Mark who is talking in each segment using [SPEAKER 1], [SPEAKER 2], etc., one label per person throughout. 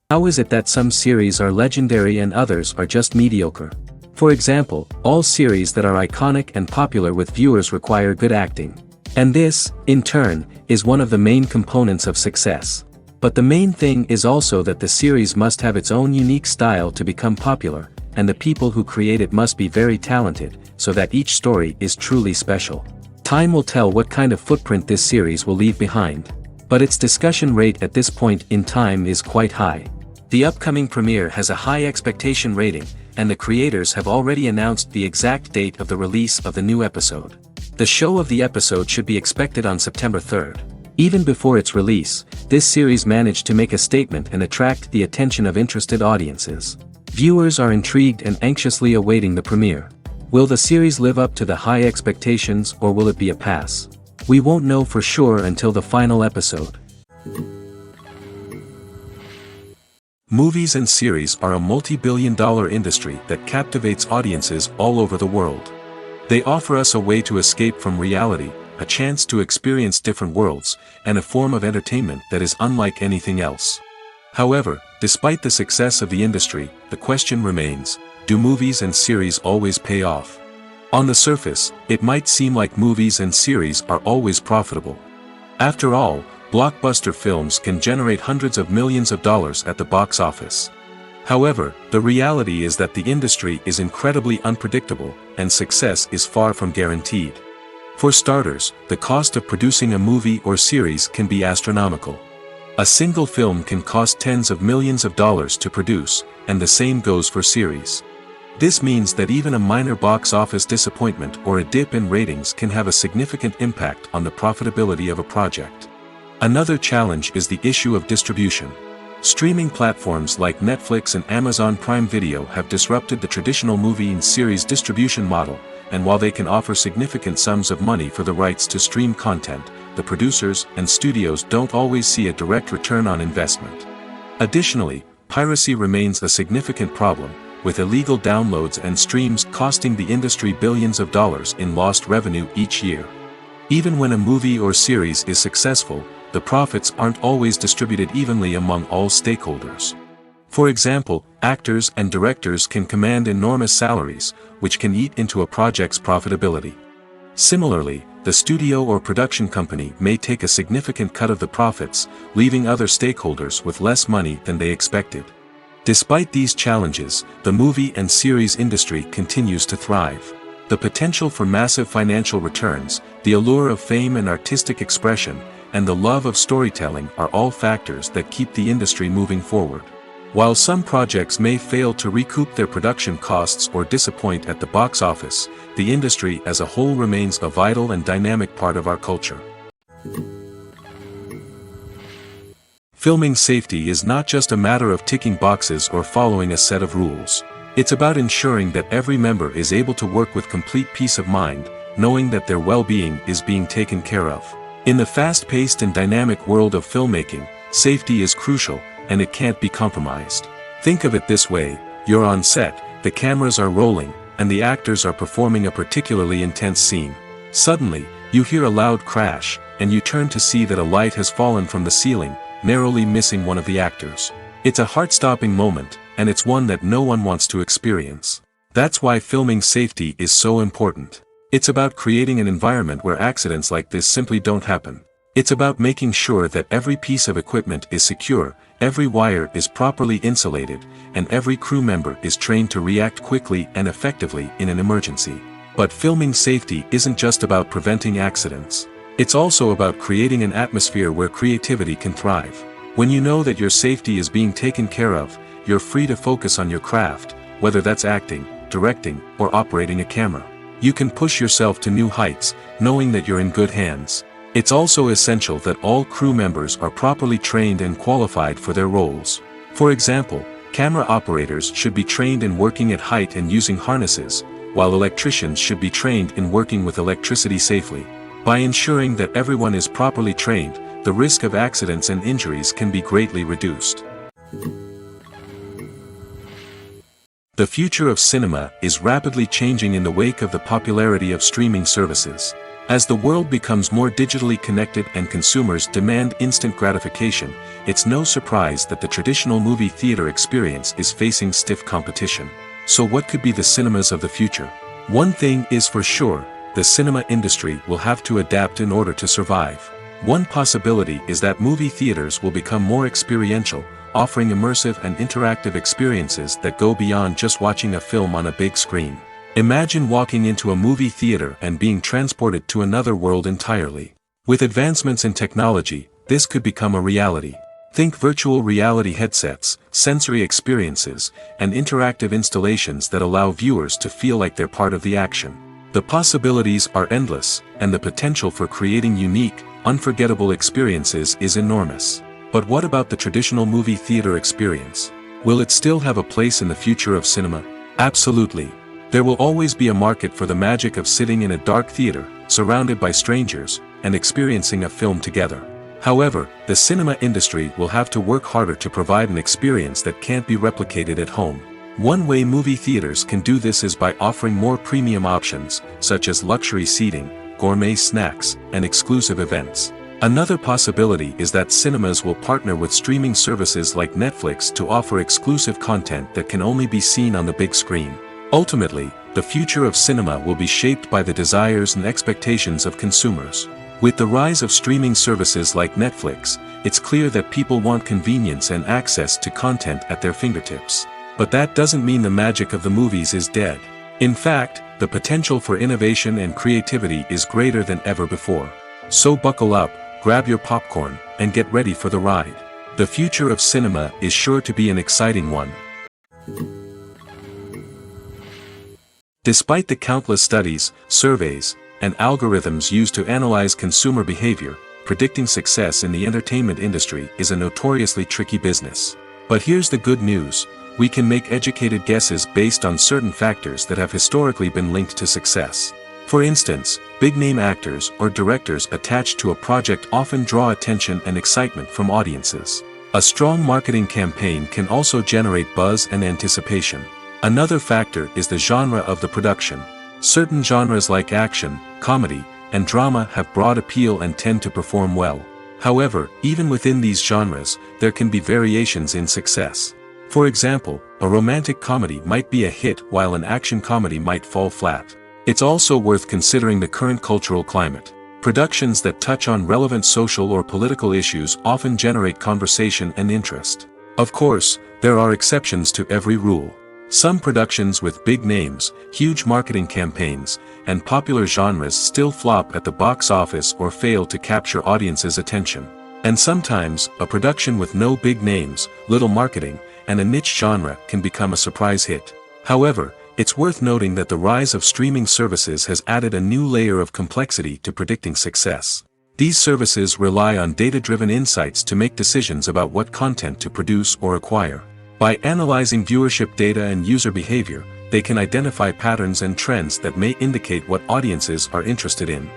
[SPEAKER 1] How is it that some series are legendary and others are just mediocre? For example, all series that are iconic and popular with viewers require good acting. And this, in turn, is one of the main components of success. But the main thing is also that the series must have its own unique style to become popular, and the people who create it must be very talented, so that each story is truly special. Time will tell what kind of footprint this series will leave behind. But its discussion rate at this point in time is quite high. The upcoming premiere has a high expectation rating, and the creators have already announced the exact date of the release of the new episode. The show of the episode should be expected on September 3rd. Even before its release, this series managed to make a statement and attract the attention of interested audiences. Viewers are intrigued and anxiously awaiting the premiere. Will the series live up to the high expectations, or will it be a pass? We won't know for sure until the final episode. Movies and series are a multi-billion-dollar industry that captivates audiences all over the world. They offer us a way to escape from reality, a chance to experience different worlds, and a form of entertainment that is unlike anything else. However, despite the success of the industry, the question remains, do movies and series always pay off? On the surface, it might seem like movies and series are always profitable. After all, blockbuster films can generate hundreds of millions of dollars at the box office. However, the reality is that the industry is incredibly unpredictable, and success is far from guaranteed. For starters, the cost of producing a movie or series can be astronomical. A single film can cost tens of millions of dollars to produce, and the same goes for series. This means that even a minor box office disappointment or a dip in ratings can have a significant impact on the profitability of a project. Another challenge is the issue of distribution. Streaming platforms like Netflix and Amazon Prime Video have disrupted the traditional movie and series distribution model, and while they can offer significant sums of money for the rights to stream content, the producers and studios don't always see a direct return on investment. Additionally, piracy remains a significant problem, with illegal downloads and streams costing the industry billions of dollars in lost revenue each year. Even when a movie or series is successful, the profits aren't always distributed evenly among all stakeholders. For example, actors and directors can command enormous salaries, which can eat into a project's profitability. Similarly, the studio or production company may take a significant cut of the profits, leaving other stakeholders with less money than they expected. Despite these challenges, the movie and series industry continues to thrive. The potential for massive financial returns, the allure of fame and artistic expression, and the love of storytelling are all factors that keep the industry moving forward. While some projects may fail to recoup their production costs or disappoint at the box office, the industry as a whole remains a vital and dynamic part of our culture. Filming safety is not just a matter of ticking boxes or following a set of rules. It's about ensuring that every member is able to work with complete peace of mind, knowing that their well-being is being taken care of. In the fast-paced and dynamic world of filmmaking, safety is crucial, and it can't be compromised. Think of it this way: you're on set, the cameras are rolling, and the actors are performing a particularly intense scene. Suddenly, you hear a loud crash, and you turn to see that a light has fallen from the ceiling, narrowly missing one of the actors. It's a heart-stopping moment, and it's one that no one wants to experience. That's why filming safety is so important. It's about creating an environment where accidents like this simply don't happen. It's about making sure that every piece of equipment is secure, every wire is properly insulated, and every crew member is trained to react quickly and effectively in an emergency. But filming safety isn't just about preventing accidents. It's also about creating an atmosphere where creativity can thrive. When you know that your safety is being taken care of, you're free to focus on your craft, whether that's acting, directing, or operating a camera. You can push yourself to new heights, knowing that you're in good hands. It's also essential that all crew members are properly trained and qualified for their roles. For example, camera operators should be trained in working at height and using harnesses, while electricians should be trained in working with electricity safely. By ensuring that everyone is properly trained, the risk of accidents and injuries can be greatly reduced. The future of cinema is rapidly changing in the wake of the popularity of streaming services. As the world becomes more digitally connected and consumers demand instant gratification, it's no surprise that the traditional movie theater experience is facing stiff competition. So what could be the cinemas of the future? One thing is for sure, the cinema industry will have to adapt in order to survive. One possibility is that movie theaters will become more experiential, offering immersive and interactive experiences that go beyond just watching a film on a big screen. Imagine walking into a movie theater and being transported to another world entirely. With advancements in technology, this could become a reality. Think virtual reality headsets, sensory experiences, and interactive installations that allow viewers to feel like they're part of the action. The possibilities are endless, and the potential for creating unique, unforgettable experiences is enormous. But what about the traditional movie theater experience? Will it still have a place in the future of cinema? Absolutely. There will always be a market for the magic of sitting in a dark theater, surrounded by strangers, and experiencing a film together. However, the cinema industry will have to work harder to provide an experience that can't be replicated at home. One way movie theaters can do this is by offering more premium options, such as luxury seating, gourmet snacks, and exclusive events. Another possibility is that cinemas will partner with streaming services like Netflix to offer exclusive content that can only be seen on the big screen. Ultimately, the future of cinema will be shaped by the desires and expectations of consumers. With the rise of streaming services like Netflix, it's clear that people want convenience and access to content at their fingertips. But that doesn't mean the magic of the movies is dead. In fact, the potential for innovation and creativity is greater than ever before. So buckle up, grab your popcorn, and get ready for the ride. The future of cinema is sure to be an exciting one. Despite the countless studies, surveys, and algorithms used to analyze consumer behavior, predicting success in the entertainment industry is a notoriously tricky business. But here's the good news. We can make educated guesses based on certain factors that have historically been linked to success. For instance, big-name actors or directors attached to a project often draw attention and excitement from audiences. A strong marketing campaign can also generate buzz and anticipation. Another factor is the genre of the production. Certain genres like action, comedy, and drama have broad appeal and tend to perform well. However, even within these genres, there can be variations in success. For example, a romantic comedy might be a hit while an action comedy might fall flat. It's also worth considering the current cultural climate. Productions that touch on relevant social or political issues often generate conversation and interest. Of course, there are exceptions to every rule. Some productions with big names, huge marketing campaigns, and popular genres still flop at the box office or fail to capture audiences' attention. And sometimes, a production with no big names, little marketing, and a niche genre can become a surprise hit. However, it's worth noting that the rise of streaming services has added a new layer of complexity to predicting success. These services rely on data-driven insights to make decisions about what content to produce or acquire. By analyzing viewership data and user behavior, they can identify patterns and trends that may indicate what audiences are interested in.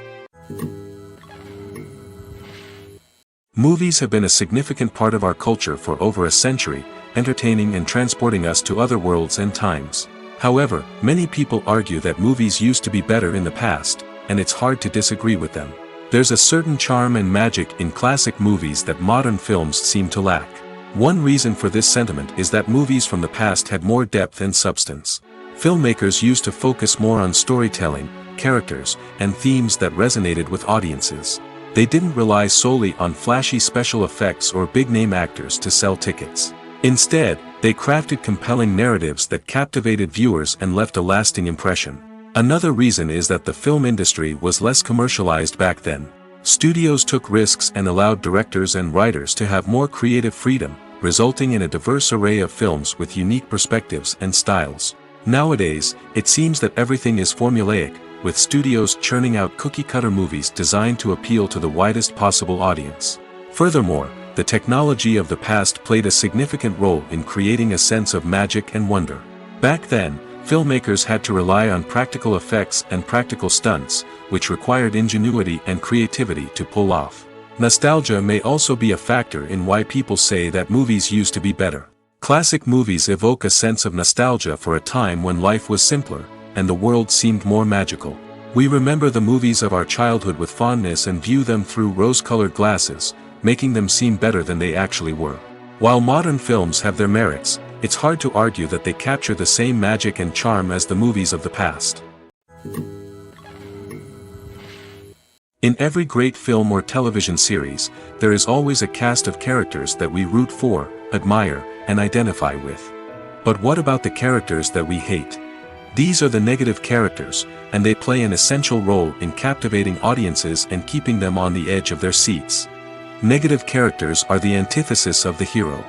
[SPEAKER 1] Movies have been a significant part of our culture for over a century, entertaining and transporting us to other worlds and times. However, many people argue that movies used to be better in the past, and it's hard to disagree with them. There's a certain charm and magic in classic movies that modern films seem to lack. One reason for this sentiment is that movies from the past had more depth and substance. Filmmakers used to focus more on storytelling, characters, and themes that resonated with audiences. They didn't rely solely on flashy special effects or big-name actors to sell tickets. Instead, they crafted compelling narratives that captivated viewers and left a lasting impression. Another reason is that the film industry was less commercialized back then. Studios took risks and allowed directors and writers to have more creative freedom, resulting in a diverse array of films with unique perspectives and styles. Nowadays, it seems that everything is formulaic, with studios churning out cookie-cutter movies designed to appeal to the widest possible audience. Furthermore, the technology of the past played a significant role in creating a sense of magic and wonder. Back then, filmmakers had to rely on practical effects and practical stunts, which required ingenuity and creativity to pull off. Nostalgia may also be a factor in why people say that movies used to be better. Classic movies evoke a sense of nostalgia for a time when life was simpler, and the world seemed more magical. We remember the movies of our childhood with fondness and view them through rose-colored glasses, making them seem better than they actually were. While modern films have their merits, it's hard to argue that they capture the same magic and charm as the movies of the past. In every great film or television series, there is always a cast of characters that we root for, admire, and identify with. But what about the characters that we hate? These are the negative characters, and they play an essential role in captivating audiences and keeping them on the edge of their seats. Negative characters are the antithesis of the hero.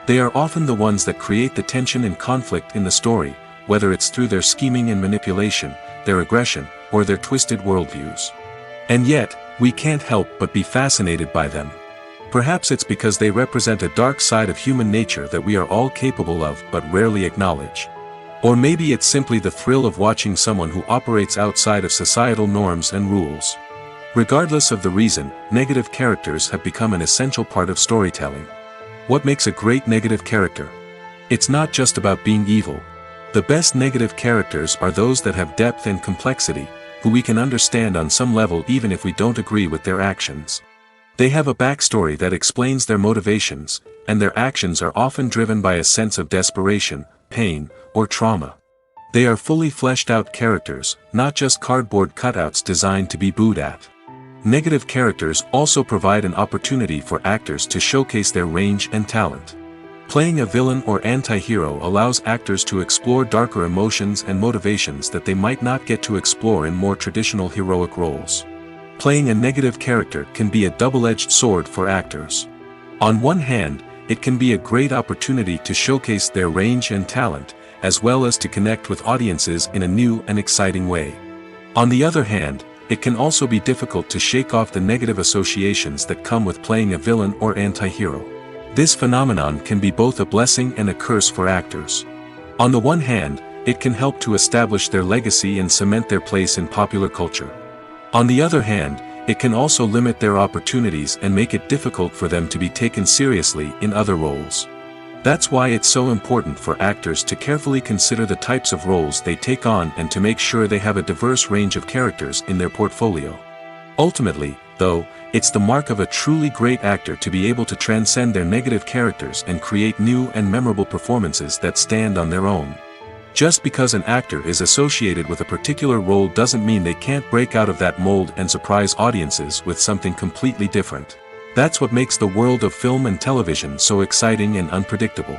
[SPEAKER 1] They are often the ones that create the tension and conflict in the story, whether it's through their scheming and manipulation, their aggression, or their twisted worldviews. And yet, we can't help but be fascinated by them. Perhaps it's because they represent a dark side of human nature that we are all capable of but rarely acknowledge. Or maybe it's simply the thrill of watching someone who operates outside of societal norms and rules. Regardless of the reason, negative characters have become an essential part of storytelling. What makes a great negative character? It's not just about being evil. The best negative characters are those that have depth and complexity, who we can understand on some level even if we don't agree with their actions. They have a backstory that explains their motivations, and their actions are often driven by a sense of desperation, pain, or trauma. They are fully fleshed out characters, not just cardboard cutouts designed to be booed at. Negative characters also provide an opportunity for actors to showcase their range and talent. Playing a villain or anti-hero allows actors to explore darker emotions and motivations that they might not get to explore in more traditional heroic roles. Playing a negative character can be a double-edged sword for actors. On one hand, it can be a great opportunity to showcase their range and talent, as well as to connect with audiences in a new and exciting way. On the other hand, it can also be difficult to shake off the negative associations that come with playing a villain or anti-hero. This phenomenon can be both a blessing and a curse for actors. On the one hand, it can help to establish their legacy and cement their place in popular culture. On the other hand, it can also limit their opportunities and make it difficult for them to be taken seriously in other roles. That's why it's so important for actors to carefully consider the types of roles they take on and to make sure they have a diverse range of characters in their portfolio. Ultimately, though, it's the mark of a truly great actor to be able to transcend their negative characters and create new and memorable performances that stand on their own. Just because an actor is associated with a particular role doesn't mean they can't break out of that mold and surprise audiences with something completely different. That's what makes the world of film and television so exciting and unpredictable.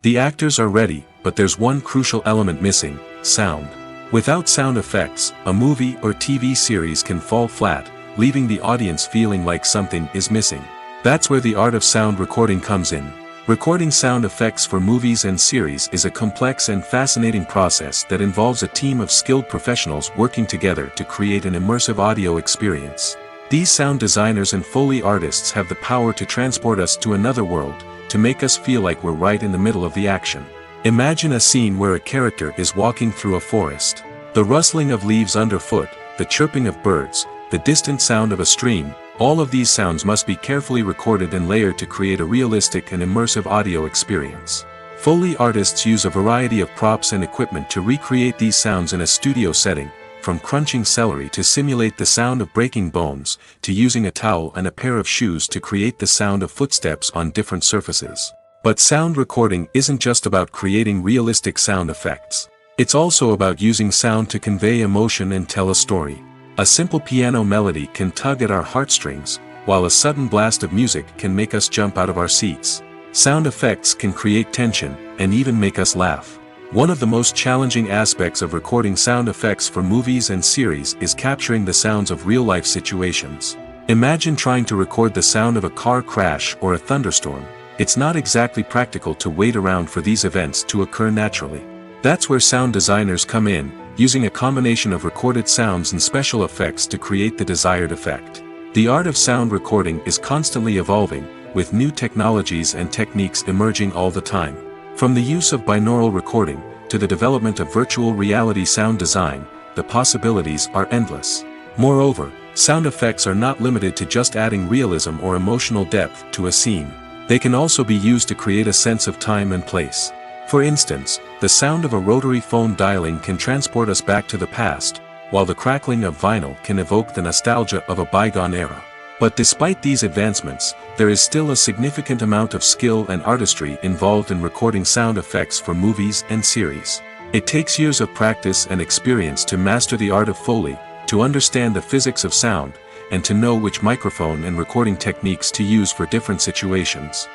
[SPEAKER 1] The actors are ready, but there's one crucial element missing: sound. Without sound effects, a movie or TV series can fall flat, leaving the audience feeling like something is missing. That's where the art of sound recording comes in. Recording sound effects for movies and series is a complex and fascinating process that involves a team of skilled professionals working together to create an immersive audio experience. These sound designers and Foley artists have the power to transport us to another world, to make us feel like we're right in the middle of the action. Imagine a scene where a character is walking through a forest. The rustling of leaves underfoot, the chirping of birds, the distant sound of a stream, all of these sounds must be carefully recorded and layered to create a realistic and immersive audio experience. Foley artists use a variety of props and equipment to recreate these sounds in a studio setting, from crunching celery to simulate the sound of breaking bones, to using a towel and a pair of shoes to create the sound of footsteps on different surfaces. But sound recording isn't just about creating realistic sound effects. It's also about using sound to convey emotion and tell a story. A simple piano melody can tug at our heartstrings, while a sudden blast of music can make us jump out of our seats. Sound effects can create tension, and even make us laugh. One of the most challenging aspects of recording sound effects for movies and series is capturing the sounds of real-life situations. Imagine trying to record the sound of a car crash or a thunderstorm. It's not exactly practical to wait around for these events to occur naturally. That's where sound designers come in, using a combination of recorded sounds and special effects to create the desired effect. The art of sound recording is constantly evolving, with new technologies and techniques emerging all the time. From the use of binaural recording, to the development of virtual reality sound design, the possibilities are endless. Moreover, sound effects are not limited to just adding realism or emotional depth to a scene. They can also be used to create a sense of time and place. For instance, the sound of a rotary phone dialing can transport us back to the past, while the crackling of vinyl can evoke the nostalgia of a bygone era. But despite these advancements, there is still a significant amount of skill and artistry involved in recording sound effects for movies and series. It takes years of practice and experience to master the art of Foley, to understand the physics of sound, and to know which microphone and recording techniques to use for different situations.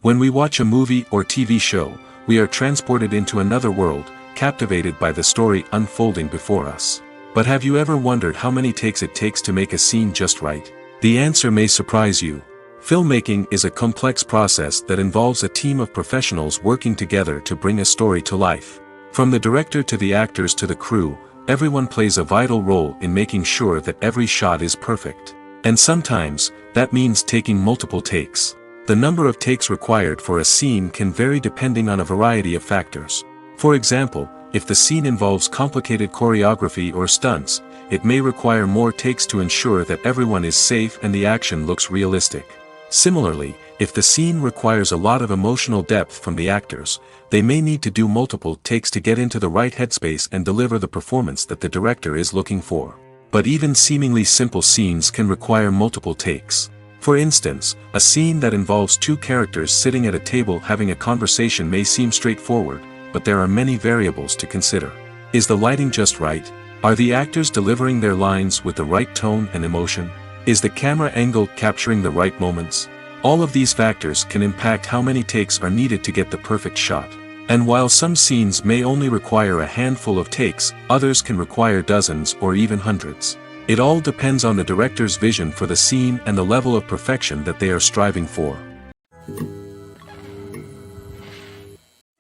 [SPEAKER 1] When we watch a movie or TV show, we are transported into another world, captivated by the story unfolding before us. But have you ever wondered how many takes it takes to make a scene just right? The answer may surprise you. Filmmaking is a complex process that involves a team of professionals working together to bring a story to life. From the director to the actors to the crew, everyone plays a vital role in making sure that every shot is perfect. And sometimes, that means taking multiple takes. The number of takes required for a scene can vary depending on a variety of factors. For example, if the scene involves complicated choreography or stunts, it may require more takes to ensure that everyone is safe and the action looks realistic. Similarly, if the scene requires a lot of emotional depth from the actors, they may need to do multiple takes to get into the right headspace and deliver the performance that the director is looking for. But even seemingly simple scenes can require multiple takes. For instance, a scene that involves two characters sitting at a table having a conversation may seem straightforward, but there are many variables to consider. Is the lighting just right? Are the actors delivering their lines with the right tone and emotion? Is the camera angle capturing the right moments? All of these factors can impact how many takes are needed to get the perfect shot. And while some scenes may only require a handful of takes, others can require dozens or even hundreds. It all depends on the director's vision for the scene and the level of perfection that they are striving for.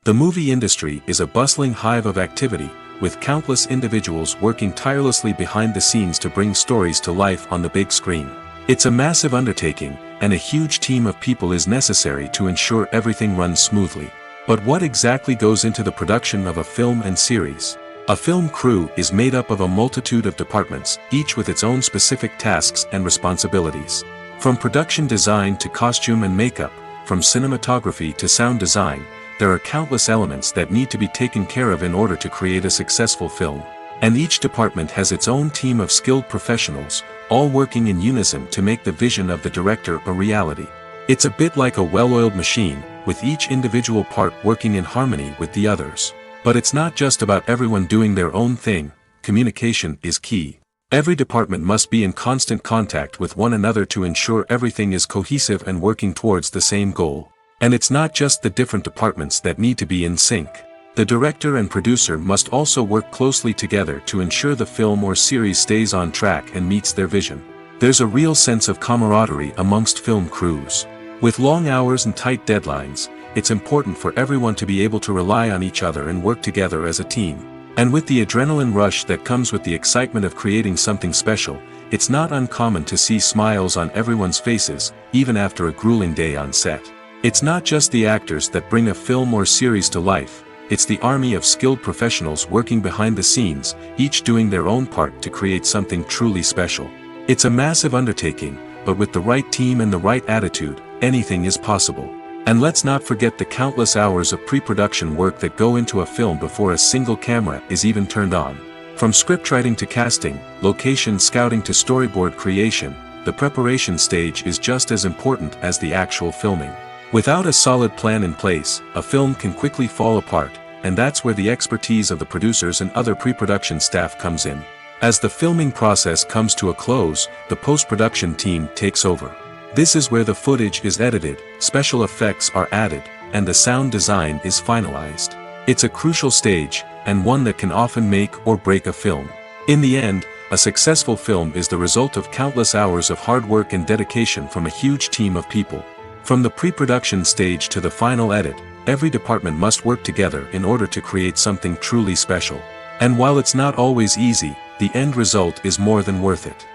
[SPEAKER 1] The movie industry is a bustling hive of activity, with countless individuals working tirelessly behind the scenes to bring stories to life on the big screen. It's a massive undertaking, and a huge team of people is necessary to ensure everything runs smoothly. But what exactly goes into the production of a film and series? A film crew is made up of a multitude of departments, each with its own specific tasks and responsibilities. From production design to costume and makeup, from cinematography to sound design, there are countless elements that need to be taken care of in order to create a successful film. And each department has its own team of skilled professionals, all working in unison to make the vision of the director a reality. It's a bit like a well-oiled machine, with each individual part working in harmony with the others. But it's not just about everyone doing their own thing. Communication is key. Every department must be in constant contact with one another to ensure everything is cohesive and working towards the same goal. And it's not just the different departments that need to be in sync. The director and producer must also work closely together to ensure the film or series stays on track and meets their vision. There's a real sense of camaraderie amongst film crews. With long hours and tight deadlines, it's important for everyone to be able to rely on each other and work together as a team. And with the adrenaline rush that comes with the excitement of creating something special, it's not uncommon to see smiles on everyone's faces, even after a grueling day on set. It's not just the actors that bring a film or series to life, it's the army of skilled professionals working behind the scenes, each doing their own part to create something truly special. It's a massive undertaking, but with the right team and the right attitude, anything is possible. And let's not forget the countless hours of pre-production work that go into a film before a single camera is even turned on. From scriptwriting to casting, location scouting to storyboard creation, the preparation stage is just as important as the actual filming. Without a solid plan in place, a film can quickly fall apart, and that's where the expertise of the producers and other pre-production staff comes in. As the filming process comes to a close, the post-production team takes over. This is where the footage is edited, special effects are added, and the sound design is finalized. It's a crucial stage, and one that can often make or break a film. In the end, a successful film is the result of countless hours of hard work and dedication from a huge team of people. From the pre-production stage to the final edit, every department must work together in order to create something truly special. And while it's not always easy, the end result is more than worth it.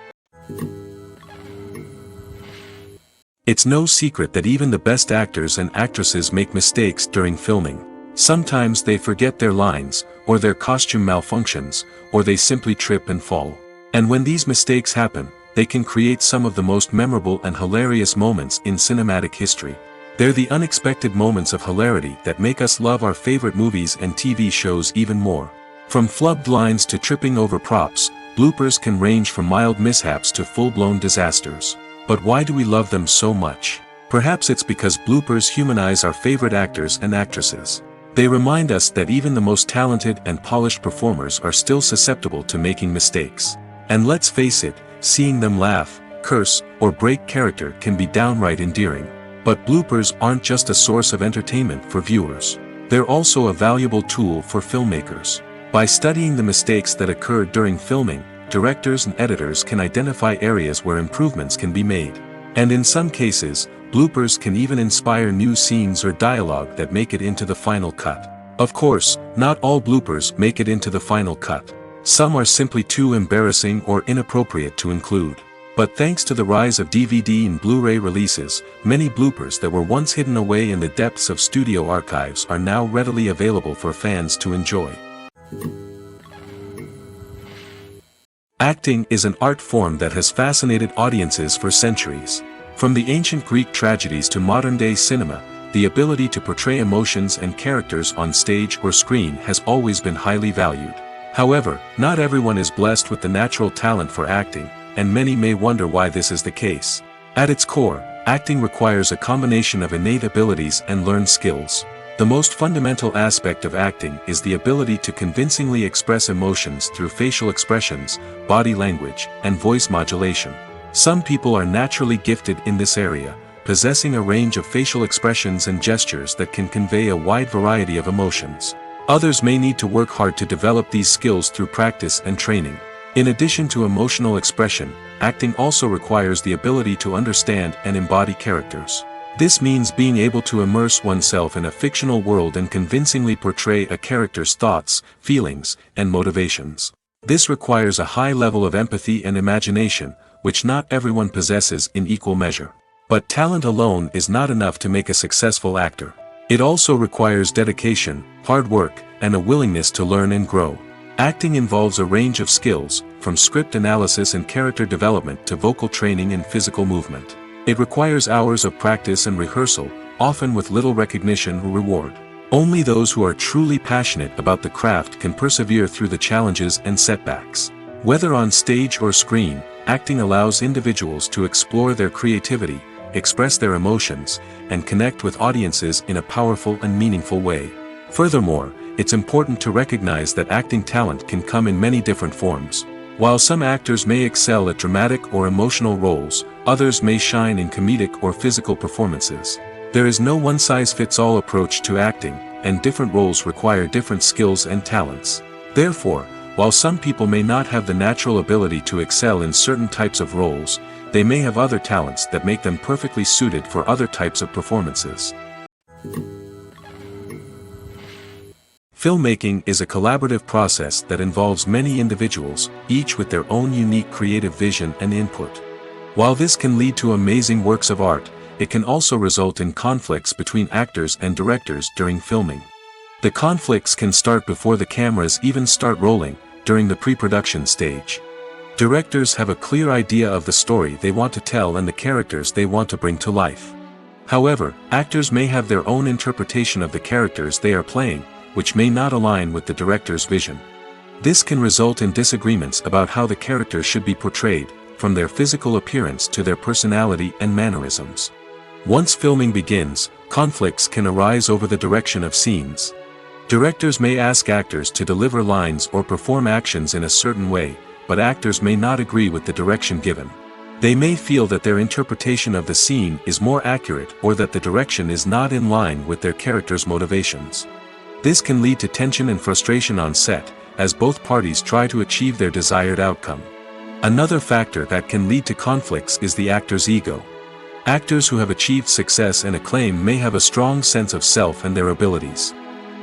[SPEAKER 1] It's no secret that even the best actors and actresses make mistakes during filming. Sometimes they forget their lines, or their costume malfunctions, or they simply trip and fall. And when these mistakes happen, they can create some of the most memorable and hilarious moments in cinematic history. They're the unexpected moments of hilarity that make us love our favorite movies and TV shows even more. From flubbed lines to tripping over props, bloopers can range from mild mishaps to full-blown disasters. But why do we love them so much? Perhaps it's because bloopers humanize our favorite actors and actresses. They remind us that even the most talented and polished performers are still susceptible to making mistakes. And let's face it, seeing them laugh, curse, or break character can be downright endearing. But bloopers aren't just a source of entertainment for viewers. They're also a valuable tool for filmmakers. By studying the mistakes that occurred during filming, directors and editors can identify areas where improvements can be made. And in some cases, bloopers can even inspire new scenes or dialogue that make it into the final cut. Of course, not all bloopers make it into the final cut. Some are simply too embarrassing or inappropriate to include. But thanks to the rise of DVD and Blu-ray releases, many bloopers that were once hidden away in the depths of studio archives are now readily available for fans to enjoy. Acting is an art form that has fascinated audiences for centuries. From the ancient Greek tragedies to modern-day cinema, the ability to portray emotions and characters on stage or screen has always been highly valued. However, not everyone is blessed with the natural talent for acting, and many may wonder why this is the case. At its core, acting requires a combination of innate abilities and learned skills. The most fundamental aspect of acting is the ability to convincingly express emotions through facial expressions, body language, and voice modulation. Some people are naturally gifted in this area, possessing a range of facial expressions and gestures that can convey a wide variety of emotions. Others may need to work hard to develop these skills through practice and training. In addition to emotional expression, acting also requires the ability to understand and embody characters. This means being able to immerse oneself in a fictional world and convincingly portray a character's thoughts, feelings, and motivations. This requires a high level of empathy and imagination, which not everyone possesses in equal measure. But talent alone is not enough to make a successful actor. It also requires dedication, hard work, and a willingness to learn and grow. Acting involves a range of skills, from script analysis and character development to vocal training and physical movement. It requires hours of practice and rehearsal, often with little recognition or reward. Only those who are truly passionate about the craft can persevere through the challenges and setbacks. Whether on stage or screen, acting allows individuals to explore their creativity, express their emotions, and connect with audiences in a powerful and meaningful way. Furthermore, it's important to recognize that acting talent can come in many different forms. While some actors may excel at dramatic or emotional roles, others may shine in comedic or physical performances. There is no one-size-fits-all approach to acting, and different roles require different skills and talents. Therefore, while some people may not have the natural ability to excel in certain types of roles, they may have other talents that make them perfectly suited for other types of performances. Filmmaking is a collaborative process that involves many individuals, each with their own unique creative vision and input. While this can lead to amazing works of art, it can also result in conflicts between actors and directors during filming. The conflicts can start before the cameras even start rolling, during the pre-production stage. Directors have a clear idea of the story they want to tell and the characters they want to bring to life. However, actors may have their own interpretation of the characters they are playing, which may not align with the director's vision. This can result in disagreements about how the characters should be portrayed, from their physical appearance to their personality and mannerisms. Once filming begins, Conflicts can arise over the direction of scenes. Directors may ask actors to deliver lines or perform actions in a certain way, but actors may not agree with the direction given. They may feel that their interpretation of the scene is more accurate or that the direction is not in line with their character's motivations. This can lead to tension and frustration on set, as both parties try to achieve their desired outcome. Another factor that can lead to conflicts is the actor's ego. Actors who have achieved success and acclaim may have a strong sense of self and their abilities.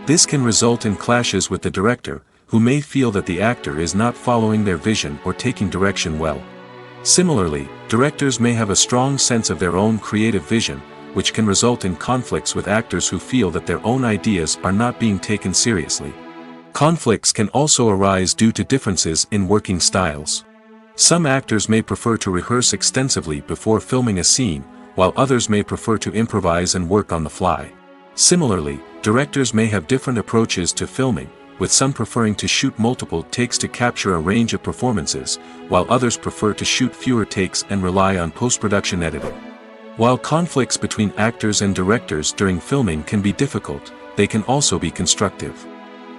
[SPEAKER 1] This can result in clashes with the director, who may feel that the actor is not following their vision or taking direction well. Similarly, directors may have a strong sense of their own creative vision, which can result in conflicts with actors who feel that their own ideas are not being taken seriously. Conflicts can also arise due to differences in working styles. Some actors may prefer to rehearse extensively before filming a scene, while others may prefer to improvise and work on the fly. Similarly, directors may have different approaches to filming, with some preferring to shoot multiple takes to capture a range of performances, while others prefer to shoot fewer takes and rely on post-production editing. While conflicts between actors and directors during filming can be difficult, they can also be constructive.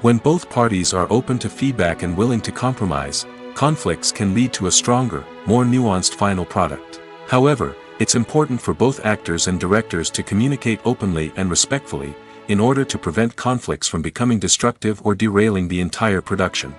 [SPEAKER 1] When both parties are open to feedback and willing to compromise, conflicts can lead to a stronger, more nuanced final product. However, it's important for both actors and directors to communicate openly and respectfully, in order to prevent conflicts from becoming destructive or derailing the entire production.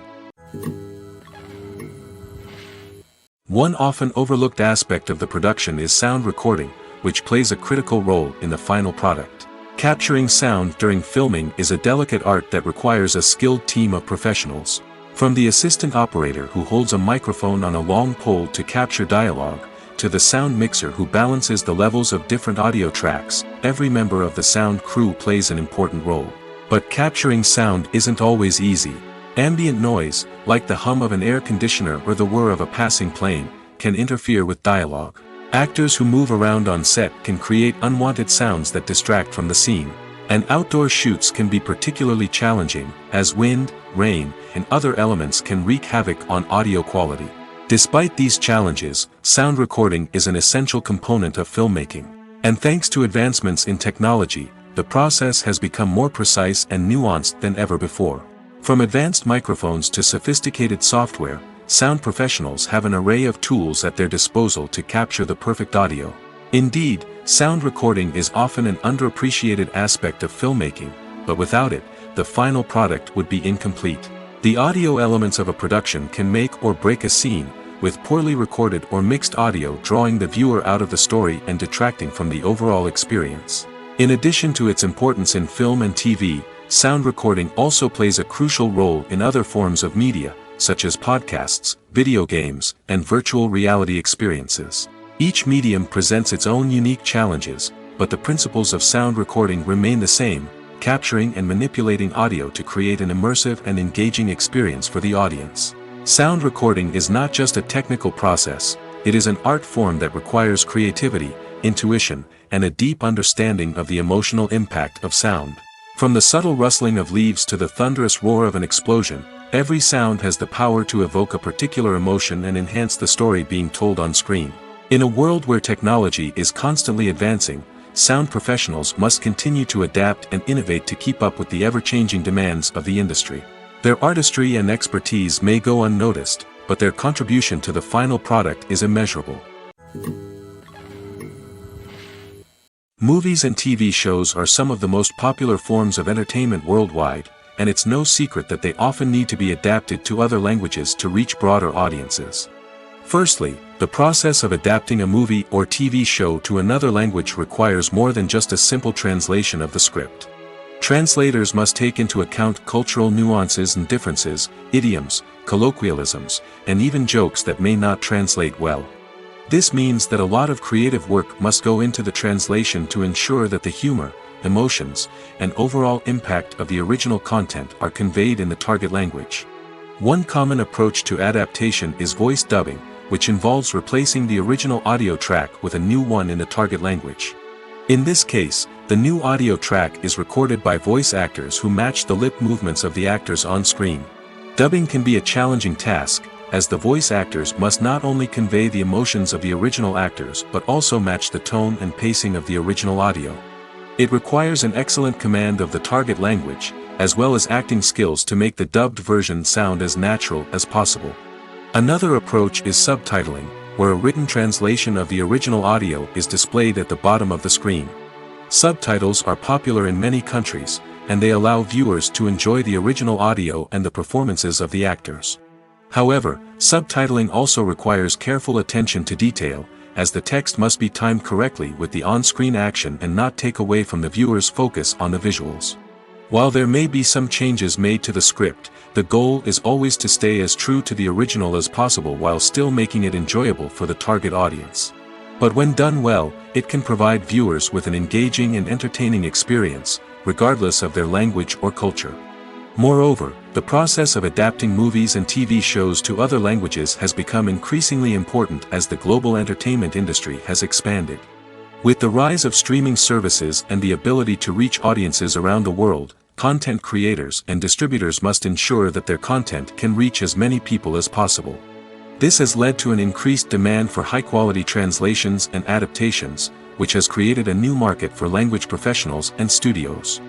[SPEAKER 1] One often overlooked aspect of the production is sound recording, which plays a critical role in the final product. Capturing sound during filming is a delicate art that requires a skilled team of professionals. From the assistant operator who holds a microphone on a long pole to capture dialogue, to the sound mixer who balances the levels of different audio tracks, every member of the sound crew plays an important role. But capturing sound isn't always easy. Ambient noise, like the hum of an air conditioner or the whir of a passing plane, can interfere with dialogue. Actors who move around on set can create unwanted sounds that distract from the scene. And outdoor shoots can be particularly challenging, as wind, rain, and other elements can wreak havoc on audio quality. Despite these challenges, sound recording is an essential component of filmmaking. And thanks to advancements in technology, the process has become more precise and nuanced than ever before. From advanced microphones to sophisticated software, sound professionals have an array of tools at their disposal to capture the perfect audio. Indeed, sound recording is often an underappreciated aspect of filmmaking, but without it, the final product would be incomplete. The audio elements of a production can make or break a scene, with poorly recorded or mixed audio drawing the viewer out of the story and detracting from the overall experience. In addition to its importance in film and TV, sound recording also plays a crucial role in other forms of media, such as podcasts, video games, and virtual reality experiences. Each medium presents its own unique challenges, but the principles of sound recording remain the same: capturing and manipulating audio to create an immersive and engaging experience for the audience. Sound recording is not just a technical process, it is an art form that requires creativity, intuition, and a deep understanding of the emotional impact of sound. From the subtle rustling of leaves to the thunderous roar of an explosion, every sound has the power to evoke a particular emotion and enhance the story being told on screen. In a world where technology is constantly advancing, sound professionals must continue to adapt and innovate to keep up with the ever-changing demands of the industry. Their artistry and expertise may go unnoticed, but their contribution to the final product is immeasurable. Movies and TV shows are some of the most popular forms of entertainment worldwide, and it's no secret that they often need to be adapted to other languages to reach broader audiences. Firstly, the process of adapting a movie or TV show to another language requires more than just a simple translation of the script. Translators must take into account cultural nuances and differences, idioms, colloquialisms, and even jokes that may not translate well. This means that a lot of creative work must go into the translation to ensure that the humor, emotions, and overall impact of the original content are conveyed in the target language. One common approach to adaptation is voice dubbing, which involves replacing the original audio track with a new one in the target language. In this case, the new audio track is recorded by voice actors who match the lip movements of the actors on screen. Dubbing can be a challenging task, as the voice actors must not only convey the emotions of the original actors but also match the tone and pacing of the original audio. It requires an excellent command of the target language, as well as acting skills to make the dubbed version sound as natural as possible. Another approach is subtitling, where a written translation of the original audio is displayed at the bottom of the screen. Subtitles are popular in many countries, and they allow viewers to enjoy the original audio and the performances of the actors. However, subtitling also requires careful attention to detail, as the text must be timed correctly with the on-screen action and not take away from the viewer's focus on the visuals. While there may be some changes made to the script, the goal is always to stay as true to the original as possible while still making it enjoyable for the target audience. But when done well, it can provide viewers with an engaging and entertaining experience, regardless of their language or culture. Moreover, the process of adapting movies and TV shows to other languages has become increasingly important as the global entertainment industry has expanded. With the rise of streaming services and the ability to reach audiences around the world, content creators and distributors must ensure that their content can reach as many people as possible. This has led to an increased demand for high-quality translations and adaptations, which has created a new market for language professionals and studios.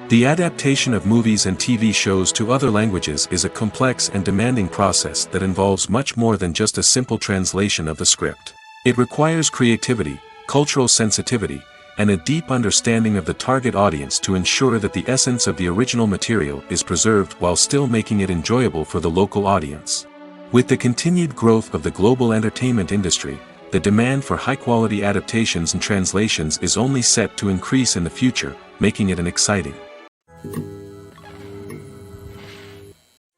[SPEAKER 1] The adaptation of movies and TV shows to other languages is a complex and demanding process that involves much more than just a simple translation of the script. It requires creativity, cultural sensitivity, and a deep understanding of the target audience to ensure that the essence of the original material is preserved while still making it enjoyable for the local audience. With the continued growth of the global entertainment industry, the demand for high-quality adaptations and translations is only set to increase in the future, making it an exciting.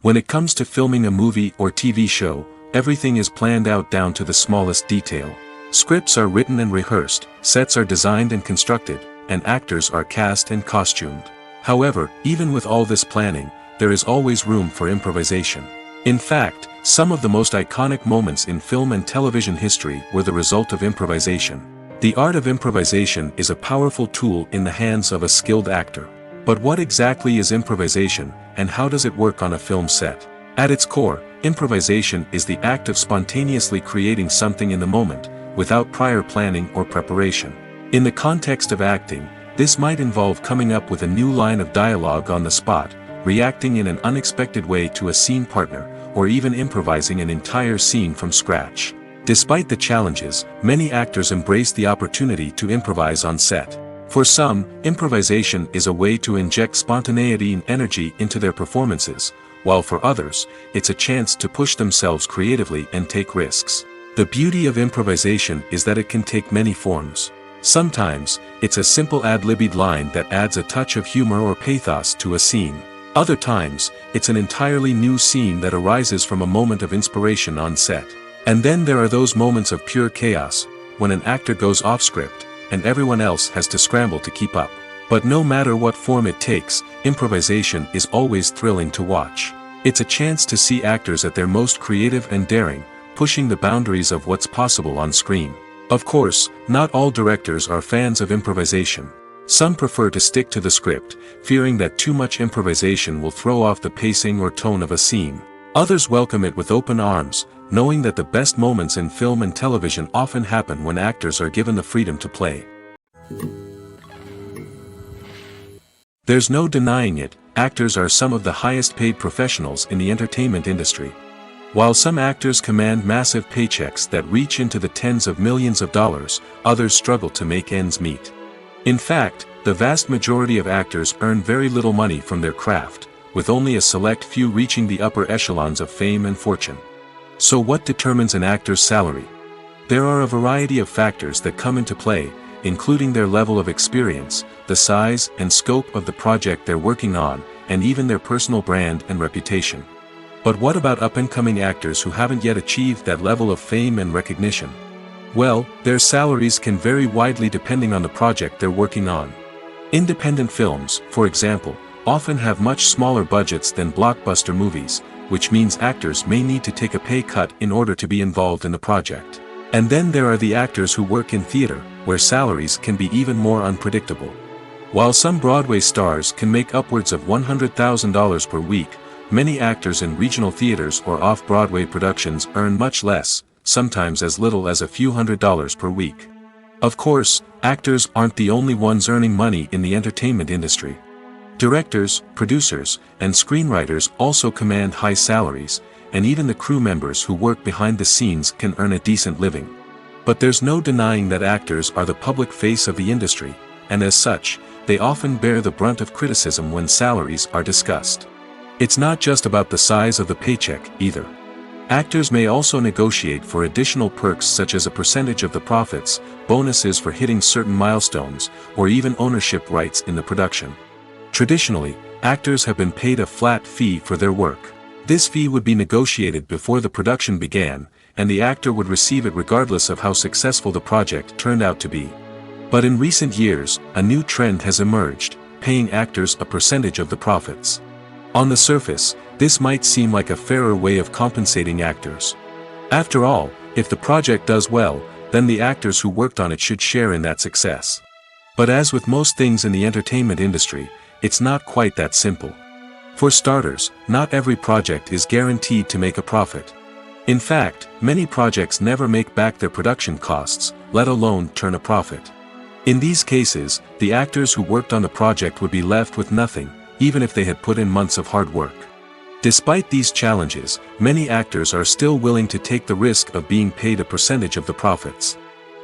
[SPEAKER 1] When it comes to filming a movie or TV show, everything is planned out down to the smallest detail. Scripts are written and rehearsed, sets are designed and constructed, and actors are cast and costumed. However, even with all this planning, there is always room for improvisation. In fact, some of the most iconic moments in film and television history were the result of improvisation. The art of improvisation is a powerful tool in the hands of a skilled actor. But what exactly is improvisation, and how does it work on a film set? At its core, improvisation is the act of spontaneously creating something in the moment, without prior planning or preparation. In the context of acting, this might involve coming up with a new line of dialogue on the spot, reacting in an unexpected way to a scene partner, or even improvising an entire scene from scratch. Despite the challenges, many actors embrace the opportunity to improvise on set. For some, improvisation is a way to inject spontaneity and energy into their performances, while for others, it's a chance to push themselves creatively and take risks. The beauty of improvisation is that it can take many forms. Sometimes, it's a simple ad-libbed line that adds a touch of humor or pathos to a scene. Other times, it's an entirely new scene that arises from a moment of inspiration on set. And then there are those moments of pure chaos, when an actor goes off script, and everyone else has to scramble to keep up. But no matter what form it takes, improvisation is always thrilling to watch. It's a chance to see actors at their most creative and daring, pushing the boundaries of what's possible on screen. Of course, not all directors are fans of improvisation. Some prefer to stick to the script, fearing that too much improvisation will throw off the pacing or tone of a scene. Others welcome it with open arms, knowing that the best moments in film and television often happen when actors are given the freedom to play. There's no denying it, actors are some of the highest paid professionals in the entertainment industry. While some actors command massive paychecks that reach into the tens of millions of dollars, others struggle to make ends meet. In fact, the vast majority of actors earn very little money from their craft, with only a select few reaching the upper echelons of fame and fortune. So what determines an actor's salary? There are a variety of factors that come into play, including their level of experience, the size and scope of the project they're working on, and even their personal brand and reputation. But what about up-and-coming actors who haven't yet achieved that level of fame and recognition? Well, their salaries can vary widely depending on the project they're working on. Independent films, for example, often have much smaller budgets than blockbuster movies, which means actors may need to take a pay cut in order to be involved in the project. And then there are the actors who work in theater, where salaries can be even more unpredictable. While some Broadway stars can make upwards of $100,000 per week, many actors in regional theaters or off-Broadway productions earn much less, sometimes as little as a few $100s per week. Of course, actors aren't the only ones earning money in the entertainment industry. Directors, producers, and screenwriters also command high salaries, and even the crew members who work behind the scenes can earn a decent living. But there's no denying that actors are the public face of the industry, and as such, they often bear the brunt of criticism when salaries are discussed. It's not just about the size of the paycheck, either. Actors may also negotiate for additional perks such as a percentage of the profits, bonuses for hitting certain milestones, or even ownership rights in the production. Traditionally, actors have been paid a flat fee for their work. This fee would be negotiated before the production began, and the actor would receive it regardless of how successful the project turned out to be. But in recent years, a new trend has emerged, paying actors a percentage of the profits. On the surface, this might seem like a fairer way of compensating actors. After all, if the project does well, then the actors who worked on it should share in that success. But as with most things in the entertainment industry, it's not quite that simple. For starters, not every project is guaranteed to make a profit. In fact, many projects never make back their production costs, let alone turn a profit. In these cases, the actors who worked on the project would be left with nothing, even if they had put in months of hard work. Despite these challenges, many actors are still willing to take the risk of being paid a percentage of the profits.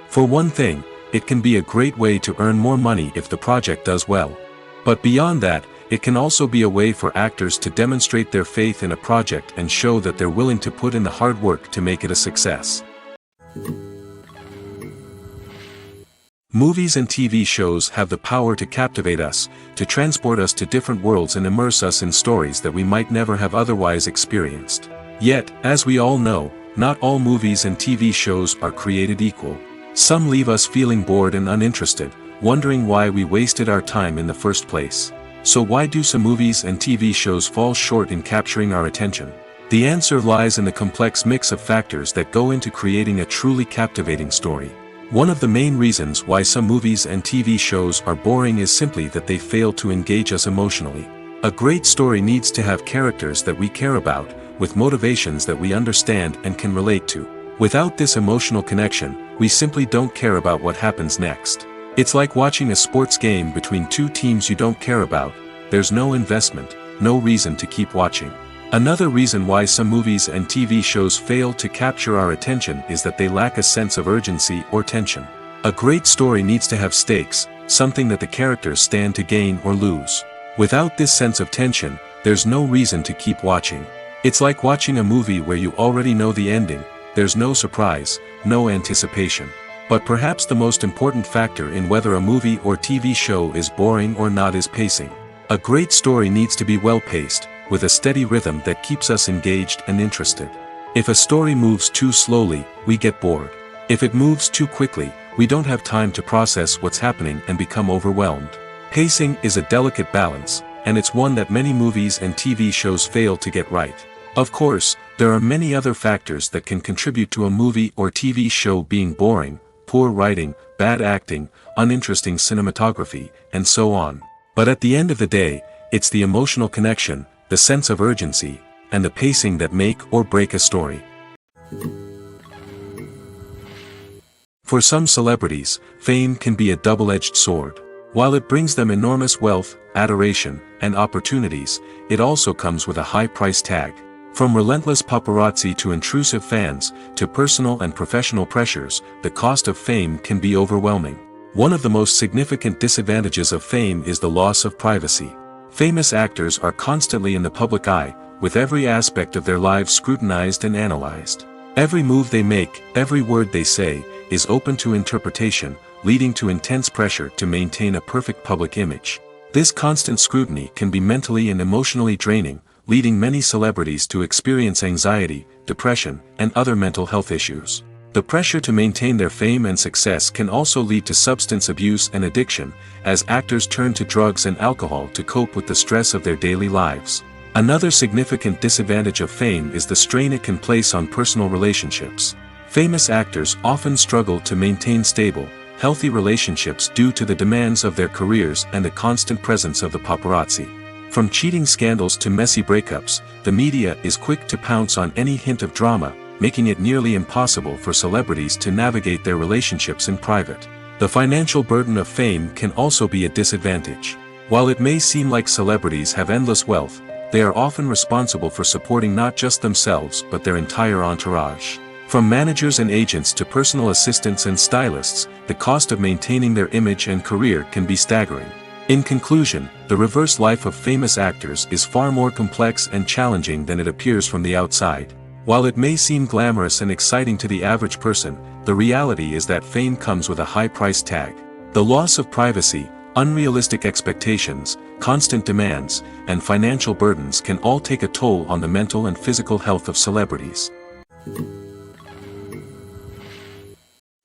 [SPEAKER 1] For one thing, it can be a great way to earn more money if the project does well. But beyond that, it can also be a way for actors to demonstrate their faith in a project and show that they're willing to put in the hard work to make it a success. Movies and TV shows have the power to captivate us, to transport us to different worlds and immerse us in stories that we might never have otherwise experienced. Yet, as we all know, not all movies and TV shows are created equal. Some leave us feeling bored and uninterested, wondering why we wasted our time in the first place. So why do some movies and TV shows fall short in capturing our attention? The answer lies in the complex mix of factors that go into creating a truly captivating story. One of the main reasons why some movies and TV shows are boring is simply that they fail to engage us emotionally. A great story needs to have characters that we care about, with motivations that we understand and can relate to. Without this emotional connection, we simply don't care about what happens next. It's like watching a sports game between two teams you don't care about. There's no investment, no reason to keep watching. Another reason why some movies and TV shows fail to capture our attention is that they lack a sense of urgency or tension. A great story needs to have stakes, something that the characters stand to gain or lose. Without this sense of tension, there's no reason to keep watching. It's like watching a movie where you already know the ending, there's no surprise, no anticipation. But perhaps the most important factor in whether a movie or TV show is boring or not is pacing. A great story needs to be well-paced, with a steady rhythm that keeps us engaged and interested. If a story moves too slowly, we get bored. If it moves too quickly, we don't have time to process what's happening and become overwhelmed. Pacing is a delicate balance, and it's one that many movies and TV shows fail to get right. Of course, there are many other factors that can contribute to a movie or TV show being boring: poor writing, bad acting, uninteresting cinematography, and so on. But at the end of the day, it's the emotional connection, the sense of urgency, and the pacing that make or break a story. For some celebrities, fame can be a double-edged sword. While it brings them enormous wealth, adoration, and opportunities, it also comes with a high price tag. From relentless paparazzi to intrusive fans, to personal and professional pressures, the cost of fame can be overwhelming. One of the most significant disadvantages of fame is the loss of privacy. Famous actors are constantly in the public eye, with every aspect of their lives scrutinized and analyzed. Every move they make, every word they say, is open to interpretation, leading to intense pressure to maintain a perfect public image. This constant scrutiny can be mentally and emotionally draining, leading many celebrities to experience anxiety, depression, and other mental health issues. The pressure to maintain their fame and success can also lead to substance abuse and addiction, as actors turn to drugs and alcohol to cope with the stress of their daily lives. Another significant disadvantage of fame is the strain it can place on personal relationships. Famous actors often struggle to maintain stable, healthy relationships due to the demands of their careers and the constant presence of the paparazzi. From cheating scandals to messy breakups, the media is quick to pounce on any hint of drama, making it nearly impossible for celebrities to navigate their relationships in private. The financial burden of fame can also be a disadvantage. While it may seem like celebrities have endless wealth, they are often responsible for supporting not just themselves but their entire entourage. From managers and agents to personal assistants and stylists, the cost of maintaining their image and career can be staggering. In conclusion, the reverse life of famous actors is far more complex and challenging than it appears from the outside. While it may seem glamorous and exciting to the average person, the reality is that fame comes with a high price tag. The loss of privacy, unrealistic expectations, constant demands, and financial burdens can all take a toll on the mental and physical health of celebrities.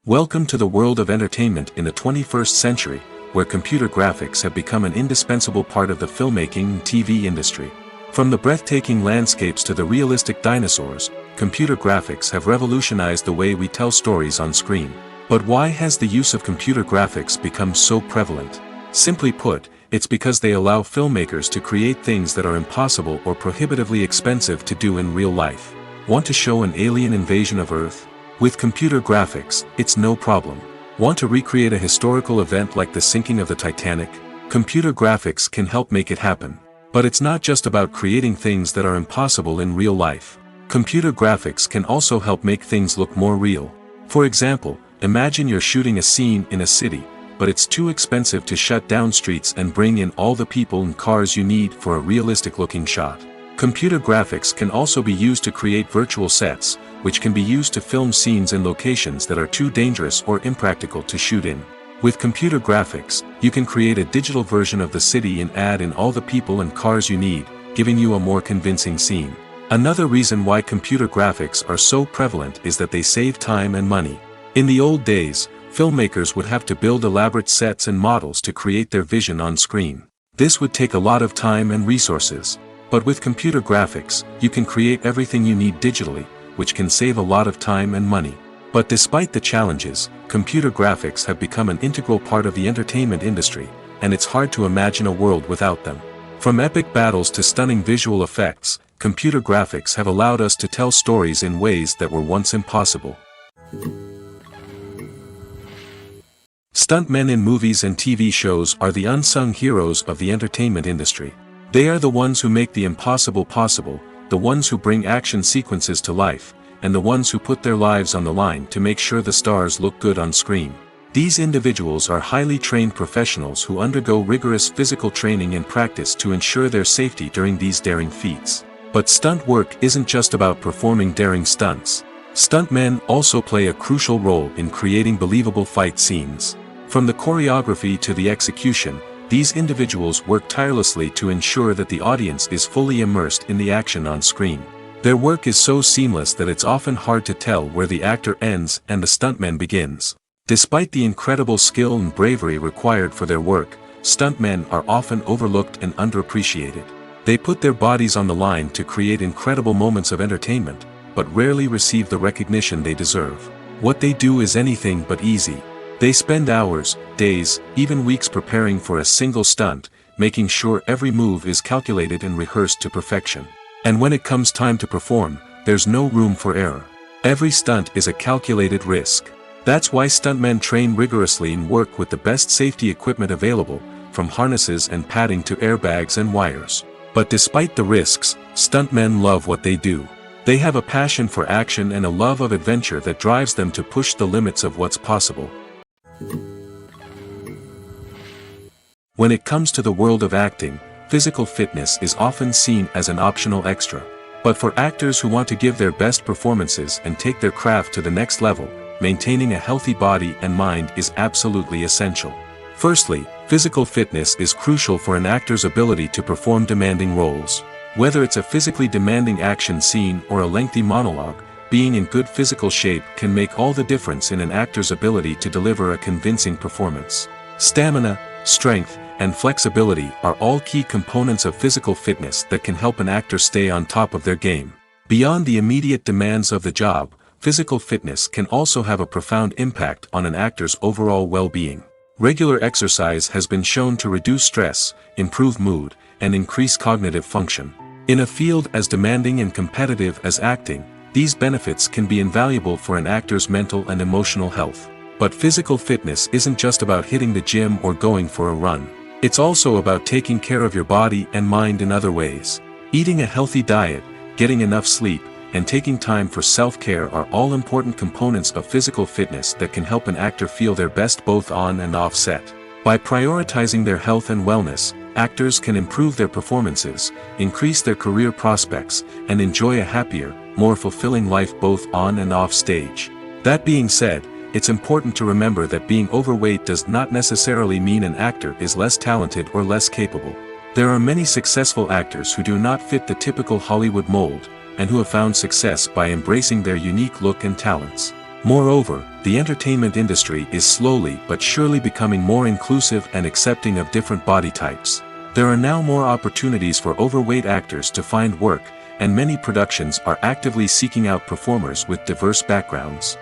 [SPEAKER 1] Welcome to the world of entertainment in the 21st century, where computer graphics have become an indispensable part of the filmmaking and TV industry. From the breathtaking landscapes to the realistic dinosaurs, computer graphics have revolutionized the way we tell stories on screen. But why has the use of computer graphics become so prevalent? Simply put, it's because they allow filmmakers to create things that are impossible or prohibitively expensive to do in real life. Want to show an alien invasion of Earth? With computer graphics, it's no problem. Want to recreate a historical event like the sinking of the Titanic? Computer graphics can help make it happen. But it's not just about creating things that are impossible in real life. Computer graphics can also help make things look more real. For example, imagine you're shooting a scene in a city, but it's too expensive to shut down streets and bring in all the people and cars you need for a realistic-looking shot. Computer graphics can also be used to create virtual sets, which can be used to film scenes in locations that are too dangerous or impractical to shoot in. With computer graphics, you can create a digital version of the city and add in all the people and cars you need, giving you a more convincing scene. Another reason why computer graphics are so prevalent is that they save time and money. In the old days, filmmakers would have to build elaborate sets and models to create their vision on screen. This would take a lot of time and resources. But with computer graphics, you can create everything you need digitally, which can save a lot of time and money. But despite the challenges, computer graphics have become an integral part of the entertainment industry, and it's hard to imagine a world without them. From epic battles to stunning visual effects, computer graphics have allowed us to tell stories in ways that were once impossible. Stuntmen in movies and TV shows are the unsung heroes of the entertainment industry. They are the ones who make the impossible possible, the ones who bring action sequences to life, and the ones who put their lives on the line to make sure the stars look good on screen. These individuals are highly trained professionals who undergo rigorous physical training and practice to ensure their safety during these daring feats. But stunt work isn't just about performing daring stunts. Stuntmen also play a crucial role in creating believable fight scenes. From the choreography to the execution, these individuals work tirelessly to ensure that the audience is fully immersed in the action on screen. Their work is so seamless that it's often hard to tell where the actor ends and the stuntman begins. Despite the incredible skill and bravery required for their work, stuntmen are often overlooked and underappreciated. They put their bodies on the line to create incredible moments of entertainment, but rarely receive the recognition they deserve. What they do is anything but easy. They spend hours, days, even weeks preparing for a single stunt, making sure every move is calculated and rehearsed to perfection. And when it comes time to perform, there's no room for error. Every stunt is a calculated risk. That's why stuntmen train rigorously and work with the best safety equipment available, from harnesses and padding to airbags and wires. But despite the risks, stuntmen love what they do. They have a passion for action and a love of adventure that drives them to push the limits of what's possible. When it comes to the world of acting, physical fitness is often seen as an optional extra. But for actors who want to give their best performances and take their craft to the next level, maintaining a healthy body and mind is absolutely essential. Firstly, physical fitness is crucial for an actor's ability to perform demanding roles. Whether it's a physically demanding action scene or a lengthy monologue, being in good physical shape can make all the difference in an actor's ability to deliver a convincing performance. Stamina, strength, and flexibility are all key components of physical fitness that can help an actor stay on top of their game. Beyond the immediate demands of the job, physical fitness can also have a profound impact on an actor's overall well-being. Regular exercise has been shown to reduce stress, improve mood, and increase cognitive function. In a field as demanding and competitive as acting, these benefits can be invaluable for an actor's mental and emotional health. But physical fitness isn't just about hitting the gym or going for a run. It's also about taking care of your body and mind in other ways. Eating a healthy diet, getting enough sleep, and taking time for self-care are all important components of physical fitness that can help an actor feel their best both on and off set. By prioritizing their health and wellness, actors can improve their performances, increase their career prospects, and enjoy a happier, more fulfilling life both on and off stage. That being said, it's important to remember that being overweight does not necessarily mean an actor is less talented or less capable. There are many successful actors who do not fit the typical Hollywood mold, and who have found success by embracing their unique look and talents. Moreover, the entertainment industry is slowly but surely becoming more inclusive and accepting of different body types. There are now more opportunities for overweight actors to find work, and many productions are actively seeking out performers with diverse backgrounds.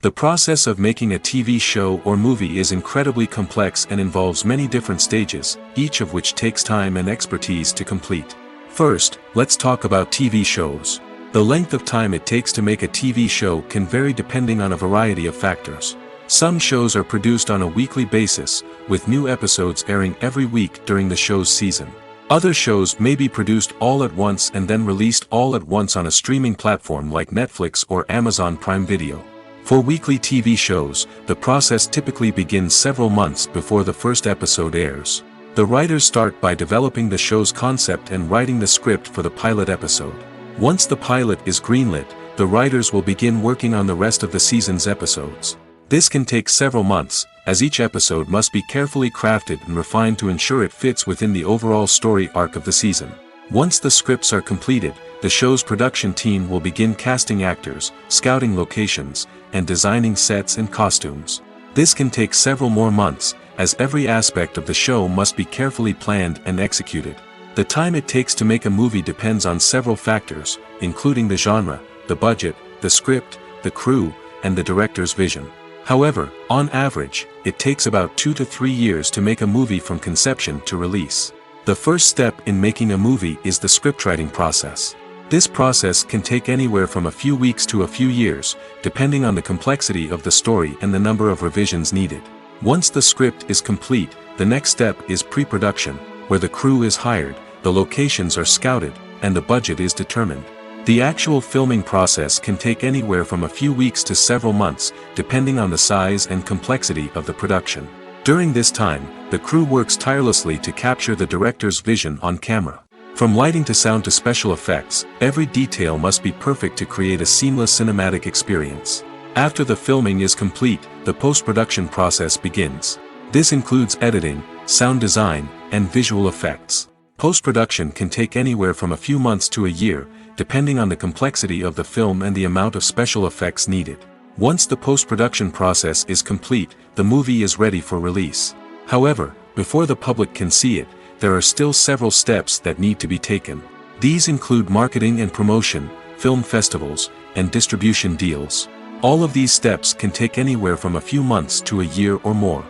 [SPEAKER 1] The process of making a TV show or movie is incredibly complex and involves many different stages, each of which takes time and expertise to complete. First, let's talk about TV shows. The length of time it takes to make a TV show can vary depending on a variety of factors. Some shows are produced on a weekly basis, with new episodes airing every week during the show's season. Other shows may be produced all at once and then released all at once on a streaming platform like Netflix or Amazon Prime Video. For weekly TV shows, the process typically begins several months before the first episode airs. The writers start by developing the show's concept and writing the script for the pilot episode. Once the pilot is greenlit, the writers will begin working on the rest of the season's episodes. This can take several months, as each episode must be carefully crafted and refined to ensure it fits within the overall story arc of the season. Once the scripts are completed, the show's production team will begin casting actors, scouting locations, and designing sets and costumes. This can take several more months, as every aspect of the show must be carefully planned and executed. The time it takes to make a movie depends on several factors, including the genre, the budget, the script, the crew, and the director's vision. However, on average, it takes about 2 to 3 years to make a movie from conception to release. The first step in making a movie is the scriptwriting process. This process can take anywhere from a few weeks to a few years, depending on the complexity of the story and the number of revisions needed. Once the script is complete, the next step is pre-production, where the crew is hired, the locations are scouted, and the budget is determined. The actual filming process can take anywhere from a few weeks to several months, depending on the size and complexity of the production. During this time, the crew works tirelessly to capture the director's vision on camera. From lighting to sound to special effects, every detail must be perfect to create a seamless cinematic experience. After the filming is complete, the post-production process begins. This includes editing, sound design, and visual effects. Post-production can take anywhere from a few months to a year, depending on the complexity of the film and the amount of special effects needed. Once the post-production process is complete, the movie is ready for release. However, before the public can see it, there are still several steps that need to be taken. These include marketing and promotion, film festivals, and distribution deals. All of these steps can take anywhere from a few months to a year or more.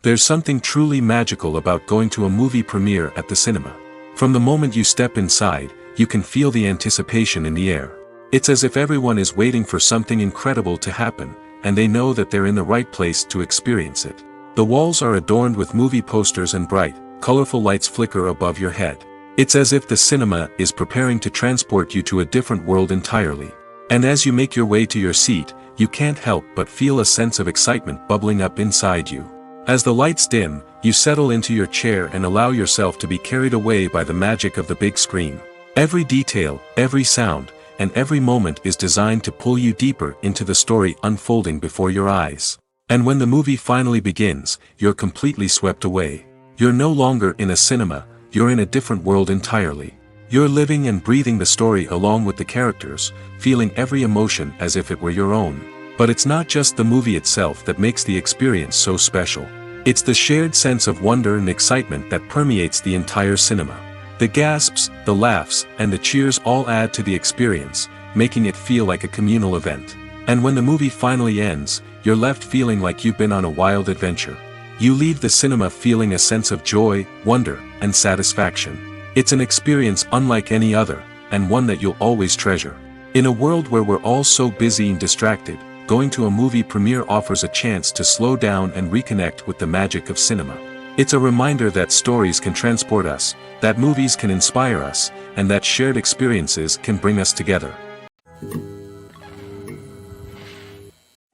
[SPEAKER 1] There's something truly magical about going to a movie premiere at the cinema. From the moment you step inside, you can feel the anticipation in the air. It's as if everyone is waiting for something incredible to happen, and they know that they're in the right place to experience it. The walls are adorned with movie posters and bright, colorful lights flicker above your head. It's as if the cinema is preparing to transport you to a different world entirely. And as you make your way to your seat, you can't help but feel a sense of excitement bubbling up inside you. As the lights dim, you settle into your chair and allow yourself to be carried away by the magic of the big screen. Every detail, every sound, and every moment is designed to pull you deeper into the story unfolding before your eyes. And when the movie finally begins, you're completely swept away. You're no longer in a cinema, you're in a different world entirely. You're living and breathing the story along with the characters, feeling every emotion as if it were your own. But it's not just the movie itself that makes the experience so special. It's the shared sense of wonder and excitement that permeates the entire cinema. The gasps, the laughs, and the cheers all add to the experience, making it feel like a communal event. And when the movie finally ends, you're left feeling like you've been on a wild adventure. You leave the cinema feeling a sense of joy, wonder, and satisfaction. It's an experience unlike any other, and one that you'll always treasure. In a world where we're all so busy and distracted, going to a movie premiere offers a chance to slow down and reconnect with the magic of cinema. It's a reminder that stories can transport us, that movies can inspire us, and that shared experiences can bring us together.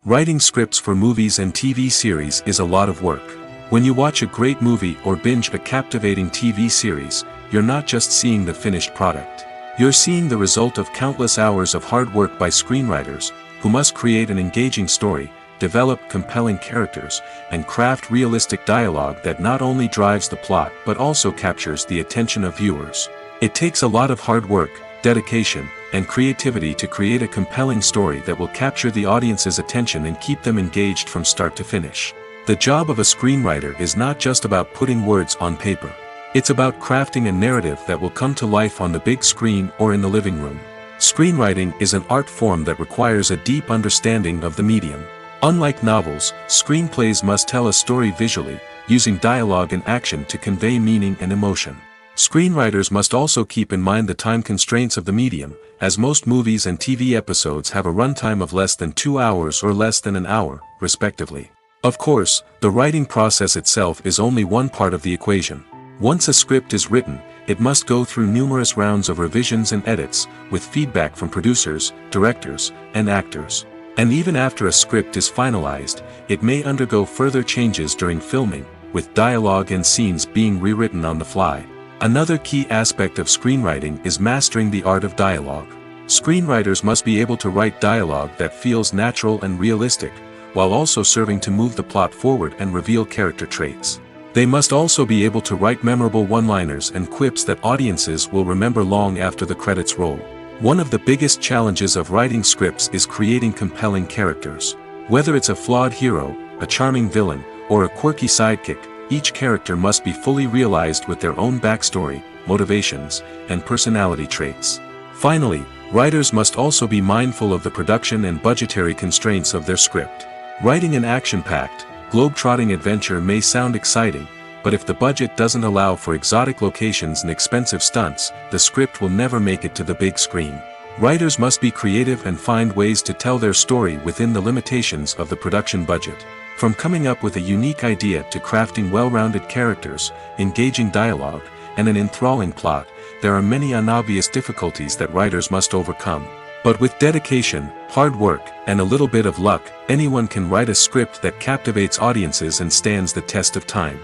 [SPEAKER 1] Writing scripts for movies and TV series is a lot of work. When you watch a great movie or binge a captivating TV series, you're not just seeing the finished product. You're seeing the result of countless hours of hard work by screenwriters, who must create an engaging story, develop compelling characters, and craft realistic dialogue that not only drives the plot but also captures the attention of viewers. It takes a lot of hard work, dedication, and creativity to create a compelling story that will capture the audience's attention and keep them engaged from start to finish. The job of a screenwriter is not just about putting words on paper. It's about crafting a narrative that will come to life on the big screen or in the living room. Screenwriting is an art form that requires a deep understanding of the medium. Unlike novels, screenplays must tell a story visually, using dialogue and action to convey meaning and emotion. Screenwriters must also keep in mind the time constraints of the medium, as most movies and TV episodes have a runtime of less than 2 hours or less than an hour, respectively. Of course, the writing process itself is only one part of the equation. Once a script is written, it must go through numerous rounds of revisions and edits, with feedback from producers, directors, and actors. And even after a script is finalized, it may undergo further changes during filming, with dialogue and scenes being rewritten on the fly. Another key aspect of screenwriting is mastering the art of dialogue. Screenwriters must be able to write dialogue that feels natural and realistic, while also serving to move the plot forward and reveal character traits. They must also be able to write memorable one-liners and quips that audiences will remember long after the credits roll. One of the biggest challenges of writing scripts is creating compelling characters. Whether it's a flawed hero, a charming villain, or a quirky sidekick, each character must be fully realized with their own backstory, motivations, and personality traits. Finally, writers must also be mindful of the production and budgetary constraints of their script. Writing an action-packed, globe-trotting adventure may sound exciting, but if the budget doesn't allow for exotic locations and expensive stunts, the script will never make it to the big screen. Writers must be creative and find ways to tell their story within the limitations of the production budget. From coming up with a unique idea to crafting well-rounded characters, engaging dialogue, and an enthralling plot, there are many unobvious difficulties that writers must overcome. But with dedication, hard work, and a little bit of luck, anyone can write a script that captivates audiences and stands the test of time.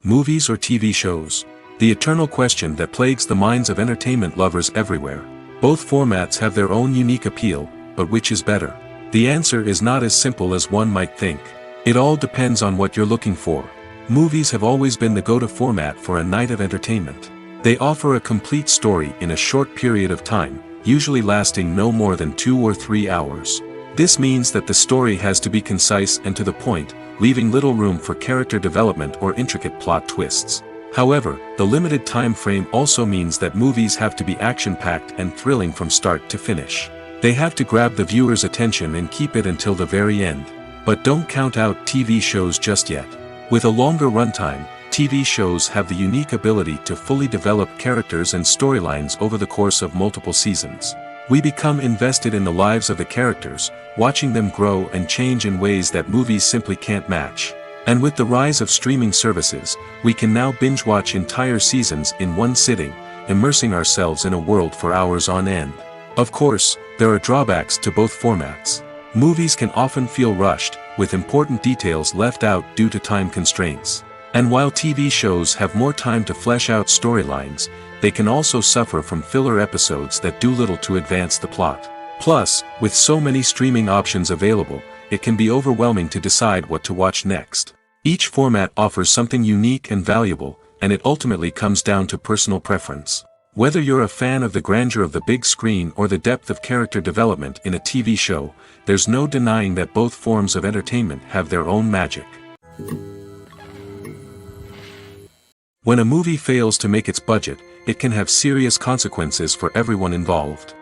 [SPEAKER 1] Movies or TV shows? The eternal question that plagues the minds of entertainment lovers everywhere. Both formats have their own unique appeal, but which is better? The answer is not as simple as one might think. It all depends on what you're looking for. Movies have always been the go-to format for a night of entertainment. They offer a complete story in a short period of time, usually lasting no more than 2 or 3 hours. This means that the story has to be concise and to the point, leaving little room for character development or intricate plot twists. However, the limited time frame also means that movies have to be action-packed and thrilling from start to finish. They have to grab the viewer's attention and keep it until the very end. But don't count out TV shows just yet. With a longer runtime, TV shows have the unique ability to fully develop characters and storylines over the course of multiple seasons. We become invested in the lives of the characters, watching them grow and change in ways that movies simply can't match. And with the rise of streaming services, we can now binge-watch entire seasons in one sitting, immersing ourselves in a world for hours on end. Of course, there are drawbacks to both formats. Movies can often feel rushed, with important details left out due to time constraints. And while TV shows have more time to flesh out storylines, they can also suffer from filler episodes that do little to advance the plot. Plus, with so many streaming options available, it can be overwhelming to decide what to watch next. Each format offers something unique and valuable, and it ultimately comes down to personal preference. Whether you're a fan of the grandeur of the big screen or the depth of character development in a TV show, there's no denying that both forms of entertainment have their own magic. When a movie fails to make its budget, it can have serious consequences for everyone involved.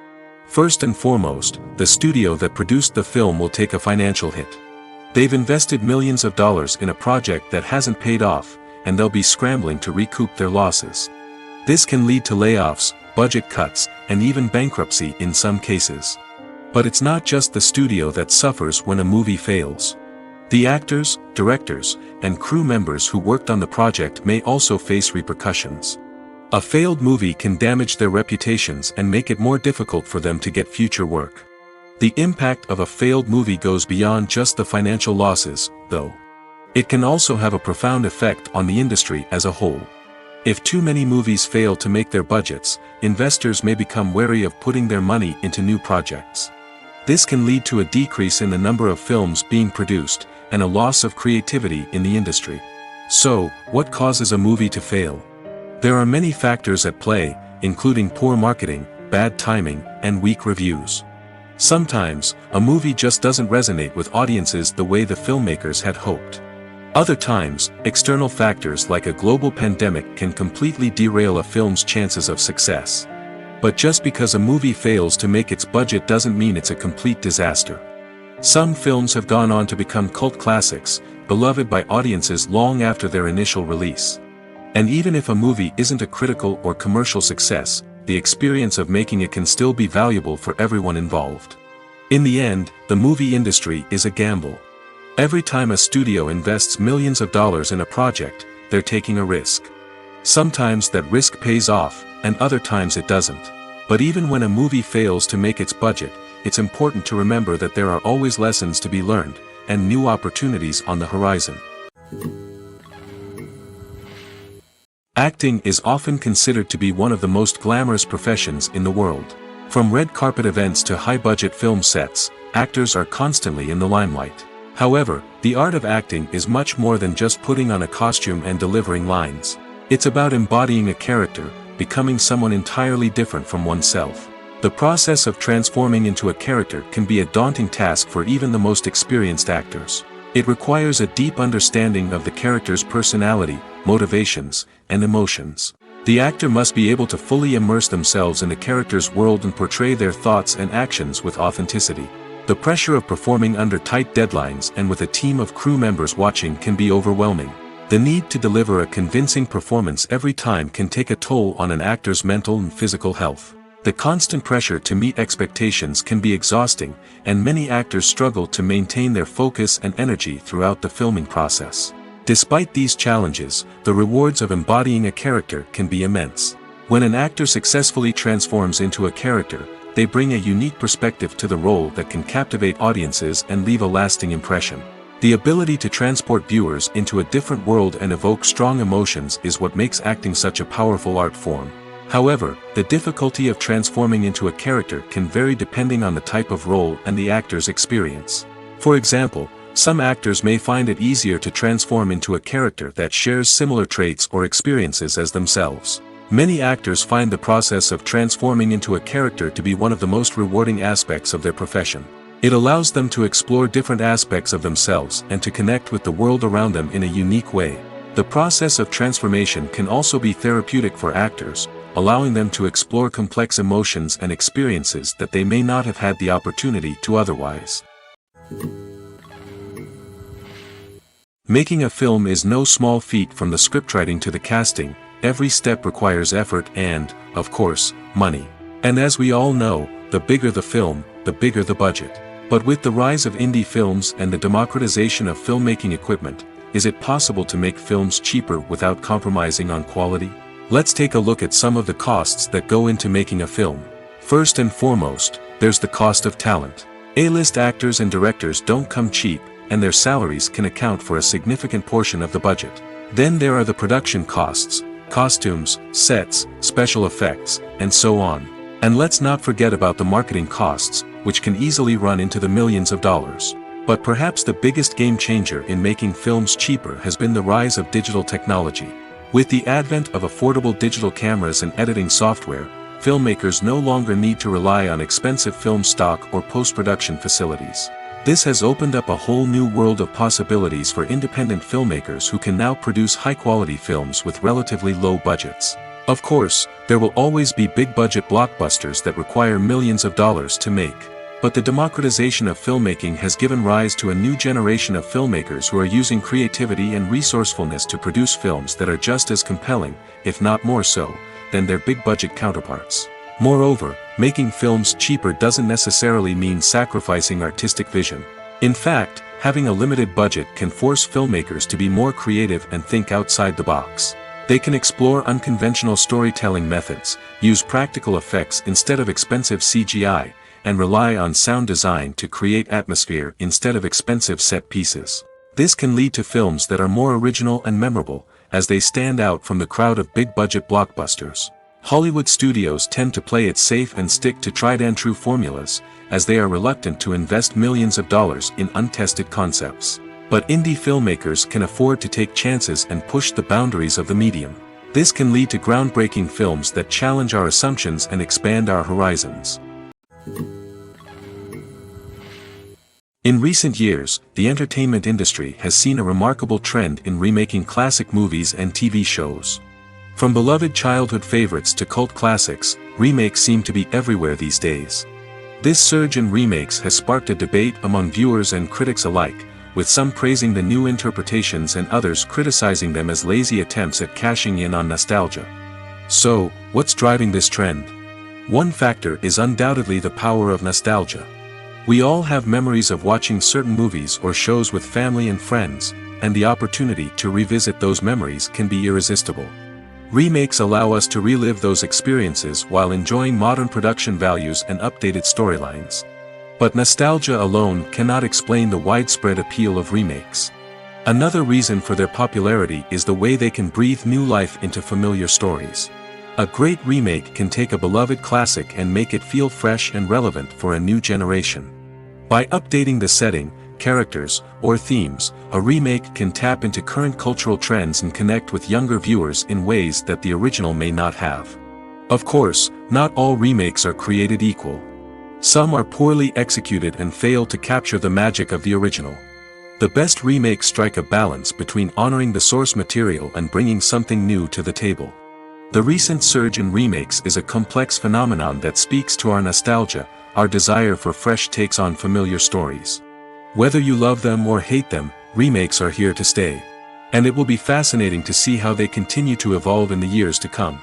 [SPEAKER 1] First and foremost, the studio that produced the film will take a financial hit. They've invested millions of dollars in a project that hasn't paid off, and they'll be scrambling to recoup their losses. This can lead to layoffs, budget cuts, and even bankruptcy in some cases. But it's not just the studio that suffers when a movie fails. The actors, directors, and crew members who worked on the project may also face repercussions. A failed movie can damage their reputations and make it more difficult for them to get future work. The impact of a failed movie goes beyond just the financial losses, though. It can also have a profound effect on the industry as a whole. If too many movies fail to make their budgets, investors may become wary of putting their money into new projects. This can lead to a decrease in the number of films being produced, and a loss of creativity in the industry. So, what causes a movie to fail? There are many factors at play, including poor marketing, bad timing, and weak reviews. Sometimes, a movie just doesn't resonate with audiences the way the filmmakers had hoped. Other times, external factors like a global pandemic can completely derail a film's chances of success. But just because a movie fails to make its budget doesn't mean it's a complete disaster. Some films have gone on to become cult classics, beloved by audiences long after their initial release. And even if a movie isn't a critical or commercial success, the experience of making it can still be valuable for everyone involved. In the end, the movie industry is a gamble. Every time a studio invests millions of dollars in a project, they're taking a risk. Sometimes that risk pays off, and other times it doesn't. But even when a movie fails to make its budget, it's important to remember that there are always lessons to be learned, and new opportunities on the horizon. Acting is often considered to be one of the most glamorous professions in the world. From red carpet events to high-budget film sets, actors are constantly in the limelight. However, the art of acting is much more than just putting on a costume and delivering lines. It's about embodying a character, becoming someone entirely different from oneself. The process of transforming into a character can be a daunting task for even the most experienced actors. It requires a deep understanding of the character's personality, motivations, and emotions. The actor must be able to fully immerse themselves in the character's world and portray their thoughts and actions with authenticity. The pressure of performing under tight deadlines and with a team of crew members watching can be overwhelming. The need to deliver a convincing performance every time can take a toll on an actor's mental and physical health. The constant pressure to meet expectations can be exhausting, and many actors struggle to maintain their focus and energy throughout the filming process. Despite these challenges, the rewards of embodying a character can be immense. When an actor successfully transforms into a character, they bring a unique perspective to the role that can captivate audiences and leave a lasting impression. The ability to transport viewers into a different world and evoke strong emotions is what makes acting such a powerful art form. However, the difficulty of transforming into a character can vary depending on the type of role and the actor's experience. For example, some actors may find it easier to transform into a character that shares similar traits or experiences as themselves. Many actors find the process of transforming into a character to be one of the most rewarding aspects of their profession. It allows them to explore different aspects of themselves and to connect with the world around them in a unique way. The process of transformation can also be therapeutic for actors, allowing them to explore complex emotions and experiences that they may not have had the opportunity to otherwise. Making a film is no small feat. From the scriptwriting to the casting, every step requires effort and, of course, money. And as we all know, the bigger the film, the bigger the budget. But with the rise of indie films and the democratization of filmmaking equipment, is it possible to make films cheaper without compromising on quality? Let's take a look at some of the costs that go into making a film. First and foremost, there's the cost of talent. A-list actors and directors don't come cheap, and their salaries can account for a significant portion of the budget. Then there are the production costs, costumes, sets, special effects, and so on. And let's not forget about the marketing costs, which can easily run into the millions of dollars. But perhaps the biggest game changer in making films cheaper has been the rise of digital technology. With the advent of affordable digital cameras and editing software, filmmakers no longer need to rely on expensive film stock or post-production facilities. This has opened up a whole new world of possibilities for independent filmmakers who can now produce high-quality films with relatively low budgets. Of course, there will always be big-budget blockbusters that require millions of dollars to make. But the democratization of filmmaking has given rise to a new generation of filmmakers who are using creativity and resourcefulness to produce films that are just as compelling, if not more so, than their big-budget counterparts. Moreover, making films cheaper doesn't necessarily mean sacrificing artistic vision. In fact, having a limited budget can force filmmakers to be more creative and think outside the box. They can explore unconventional storytelling methods, use practical effects instead of expensive CGI, and rely on sound design to create atmosphere instead of expensive set pieces. This can lead to films that are more original and memorable, as they stand out from the crowd of big-budget blockbusters. Hollywood studios tend to play it safe and stick to tried-and-true formulas, as they are reluctant to invest millions of dollars in untested concepts. But indie filmmakers can afford to take chances and push the boundaries of the medium. This can lead to groundbreaking films that challenge our assumptions and expand our horizons. In recent years, the entertainment industry has seen a remarkable trend in remaking classic movies and TV shows. From beloved childhood favorites to cult classics, remakes seem to be everywhere these days. This surge in remakes has sparked a debate among viewers and critics alike, with some praising the new interpretations and others criticizing them as lazy attempts at cashing in on nostalgia. So, what's driving this trend? One factor is undoubtedly the power of nostalgia. We all have memories of watching certain movies or shows with family and friends, and the opportunity to revisit those memories can be irresistible. Remakes allow us to relive those experiences while enjoying modern production values and updated storylines. But nostalgia alone cannot explain the widespread appeal of remakes. Another reason for their popularity is the way they can breathe new life into familiar stories. A great remake can take a beloved classic and make it feel fresh and relevant for a new generation. By updating the setting, characters, or themes, a remake can tap into current cultural trends and connect with younger viewers in ways that the original may not have. Of course, not all remakes are created equal. Some are poorly executed and fail to capture the magic of the original. The best remakes strike a balance between honoring the source material and bringing something new to the table. The recent surge in remakes is a complex phenomenon that speaks to our nostalgia, our desire for fresh takes on familiar stories. Whether you love them or hate them, remakes are here to stay. And it will be fascinating to see how they continue to evolve in the years to come.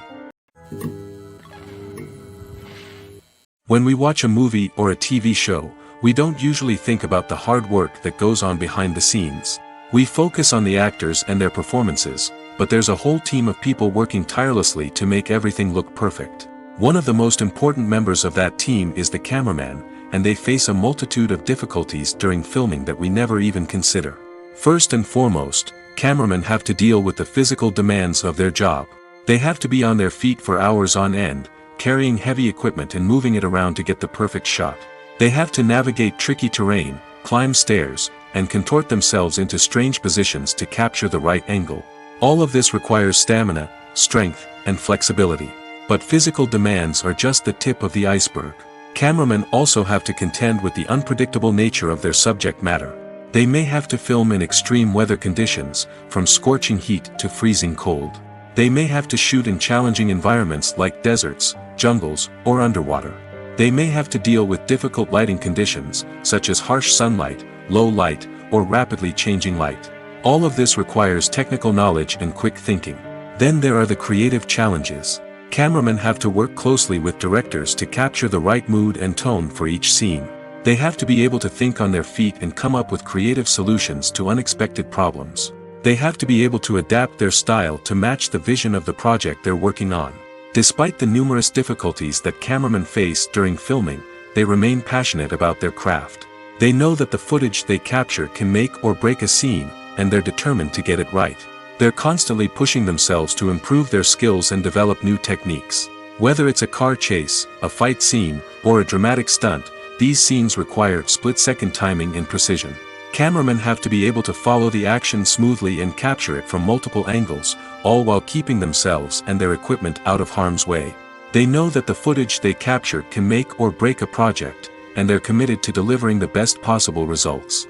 [SPEAKER 1] When we watch a movie or a TV show, we don't usually think about the hard work that goes on behind the scenes. We focus on the actors and their performances, but there's a whole team of people working tirelessly to make everything look perfect. One of the most important members of that team is the cameraman, and they face a multitude of difficulties during filming that we never even consider. First and foremost, cameramen have to deal with the physical demands of their job. They have to be on their feet for hours on end, carrying heavy equipment and moving it around to get the perfect shot. They have to navigate tricky terrain, climb stairs, and contort themselves into strange positions to capture the right angle. All of this requires stamina, strength, and flexibility. But physical demands are just the tip of the iceberg. Cameramen also have to contend with the unpredictable nature of their subject matter. They may have to film in extreme weather conditions, from scorching heat to freezing cold. They may have to shoot in challenging environments like deserts, jungles, or underwater. They may have to deal with difficult lighting conditions, such as harsh sunlight, low light, or rapidly changing light. All of this requires technical knowledge and quick thinking. Then there are the creative challenges. Cameramen have to work closely with directors to capture the right mood and tone for each scene. They have to be able to think on their feet and come up with creative solutions to unexpected problems. They have to be able to adapt their style to match the vision of the project they're working on. Despite the numerous difficulties that cameramen face during filming, they remain passionate about their craft. They know that the footage they capture can make or break a scene, and they're determined to get it right. They're constantly pushing themselves to improve their skills and develop new techniques. Whether it's a car chase, a fight scene, or a dramatic stunt, these scenes require split-second timing and precision. Cameramen have to be able to follow the action smoothly and capture it from multiple angles, all while keeping themselves and their equipment out of harm's way. They know that the footage they capture can make or break a project, and they're committed to delivering the best possible results.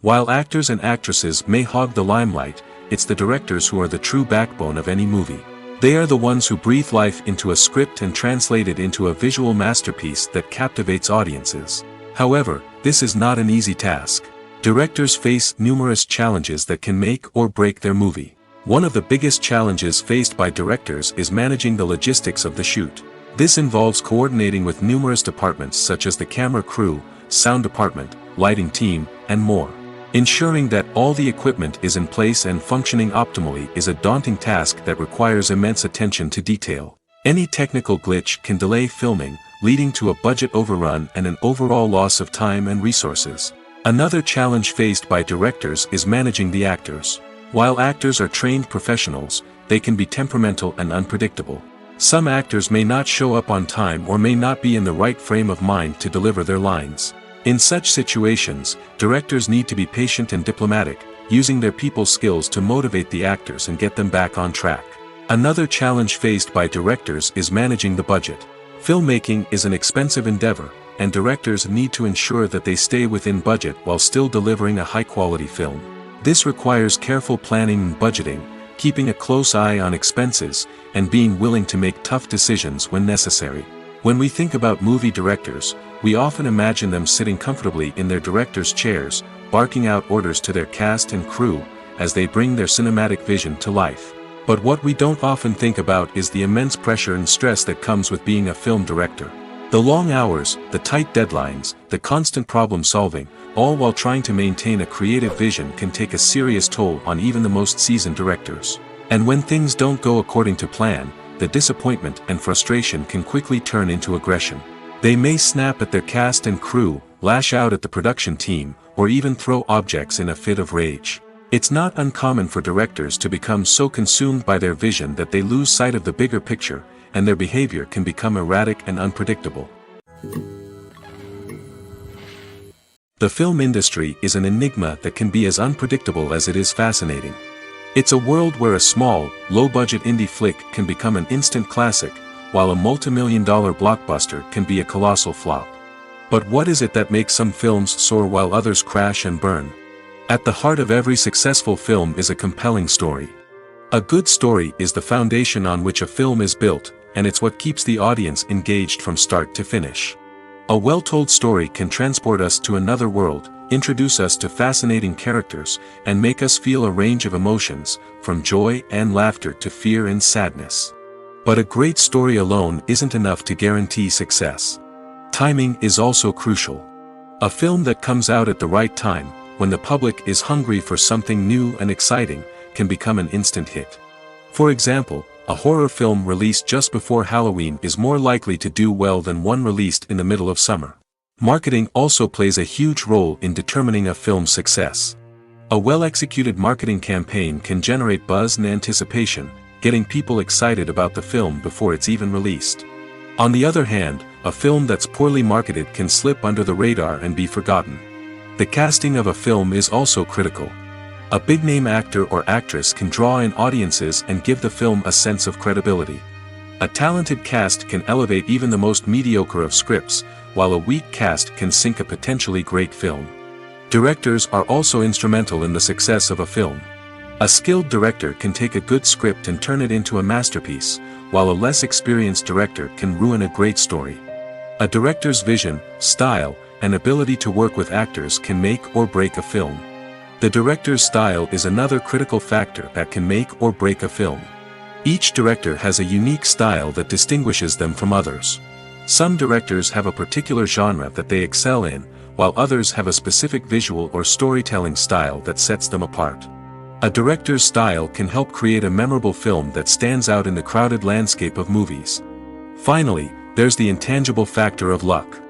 [SPEAKER 1] While actors and actresses may hog the limelight, it's the directors who are the true backbone of any movie. They are the ones who breathe life into a script and translate it into a visual masterpiece that captivates audiences. However, this is not an easy task. Directors face numerous challenges that can make or break their movie. One of the biggest challenges faced by directors is managing the logistics of the shoot. This involves coordinating with numerous departments such as the camera crew, sound department, lighting team, and more. Ensuring that all the equipment is in place and functioning optimally is a daunting task that requires immense attention to detail. Any technical glitch can delay filming, leading to a budget overrun and an overall loss of time and resources. Another challenge faced by directors is managing the actors. While actors are trained professionals, they can be temperamental and unpredictable. Some actors may not show up on time or may not be in the right frame of mind to deliver their lines. In such situations, directors need to be patient and diplomatic, using their people skills to motivate the actors and get them back on track. Another challenge faced by directors is managing the budget. Filmmaking is an expensive endeavor, and directors need to ensure that they stay within budget while still delivering a high-quality film. This requires careful planning and budgeting, keeping a close eye on expenses, and being willing to make tough decisions when necessary. When we think about movie directors, we often imagine them sitting comfortably in their director's chairs, barking out orders to their cast and crew, as they bring their cinematic vision to life. But what we don't often think about is the immense pressure and stress that comes with being a film director. The long hours, the tight deadlines, the constant problem solving, all while trying to maintain a creative vision can take a serious toll on even the most seasoned directors. And when things don't go according to plan, the disappointment and frustration can quickly turn into aggression. They may snap at their cast and crew, lash out at the production team, or even throw objects in a fit of rage. It's not uncommon for directors to become so consumed by their vision that they lose sight of the bigger picture, and their behavior can become erratic and unpredictable. The film industry is an enigma that can be as unpredictable as it is fascinating. It's a world where a small, low-budget indie flick can become an instant classic, while a multi-million-dollar blockbuster can be a colossal flop. But what is it that makes some films soar while others crash and burn? At the heart of every successful film is a compelling story. A good story is the foundation on which a film is built, and it's what keeps the audience engaged from start to finish. A well-told story can transport us to another world, introduce us to fascinating characters, and make us feel a range of emotions, from joy and laughter to fear and sadness. But a great story alone isn't enough to guarantee success. Timing is also crucial. A film that comes out at the right time, when the public is hungry for something new and exciting, can become an instant hit. For example, a horror film released just before Halloween is more likely to do well than one released in the middle of summer. Marketing also plays a huge role in determining a film's success. A well-executed marketing campaign can generate buzz and anticipation, getting people excited about the film before it's even released. On the other hand, a film that's poorly marketed can slip under the radar and be forgotten. The casting of a film is also critical. A big-name actor or actress can draw in audiences and give the film a sense of credibility. A talented cast can elevate even the most mediocre of scripts, while a weak cast can sink a potentially great film. Directors are also instrumental in the success of a film. A skilled director can take a good script and turn it into a masterpiece, while a less experienced director can ruin a great story. A director's vision, style, and ability to work with actors can make or break a film. The director's style is another critical factor that can make or break a film. Each director has a unique style that distinguishes them from others. Some directors have a particular genre that they excel in, while others have a specific visual or storytelling style that sets them apart. A director's style can help create a memorable film that stands out in the crowded landscape of movies. Finally, there's the intangible factor of luck.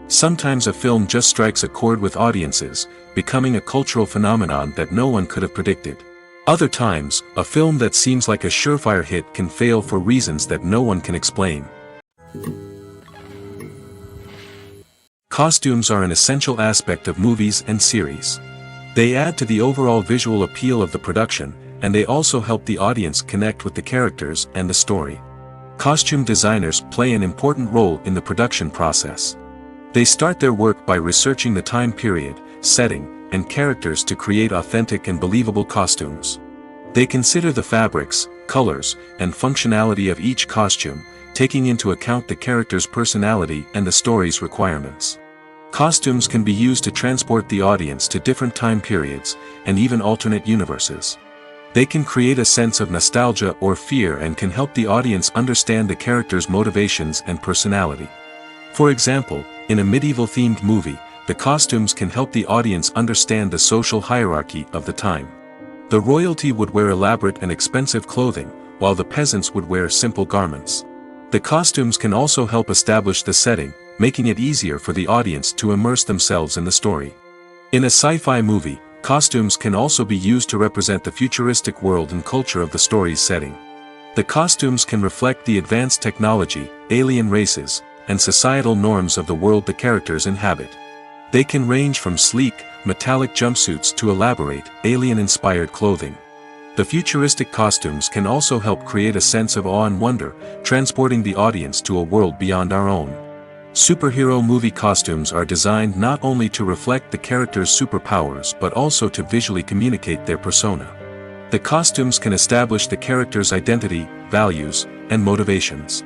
[SPEAKER 1] Sometimes a film just strikes a chord with audiences, becoming a cultural phenomenon that no one could have predicted. Other times, a film that seems like a surefire hit can fail for reasons that no one can explain. Costumes are an essential aspect of movies and series. They add to the overall visual appeal of the production, and they also help the audience connect with the characters and the story. Costume designers play an important role in the production process. They start their work by researching the time period, setting, and characters to create authentic and believable costumes. They consider the fabrics, colors, and functionality of each costume, taking into account the character's personality and the story's requirements. Costumes can be used to transport the audience to different time periods, and even alternate universes. They can create a sense of nostalgia or fear and can help the audience understand the character's motivations and personality. For example, in a medieval-themed movie, the costumes can help the audience understand the social hierarchy of the time. The royalty would wear elaborate and expensive clothing, while the peasants would wear simple garments. The costumes can also help establish the setting, making it easier for the audience to immerse themselves in the story. In a sci-fi movie, costumes can also be used to represent the futuristic world and culture of the story's setting. The costumes can reflect the advanced technology, alien races, and societal norms of the world the characters inhabit. They can range from sleek, metallic jumpsuits to elaborate, alien-inspired clothing. The futuristic costumes can also help create a sense of awe and wonder, transporting the audience to a world beyond our own. Superhero movie costumes are designed not only to reflect the character's superpowers but also to visually communicate their persona. The costumes can establish the character's identity, values, and motivations.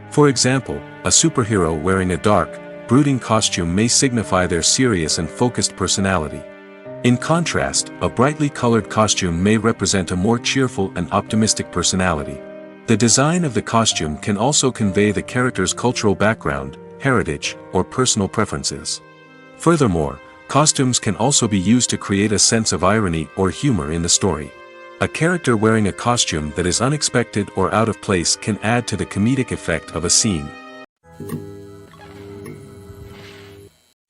[SPEAKER 1] For example, a superhero wearing a dark, brooding costume may signify their serious and focused personality. In contrast, a brightly colored costume may represent a more cheerful and optimistic personality. The design of the costume can also convey the character's cultural background, heritage, or personal preferences. Furthermore, costumes can also be used to create a sense of irony or humor in the story. A character wearing a costume that is unexpected or out of place can add to the comedic effect of a scene.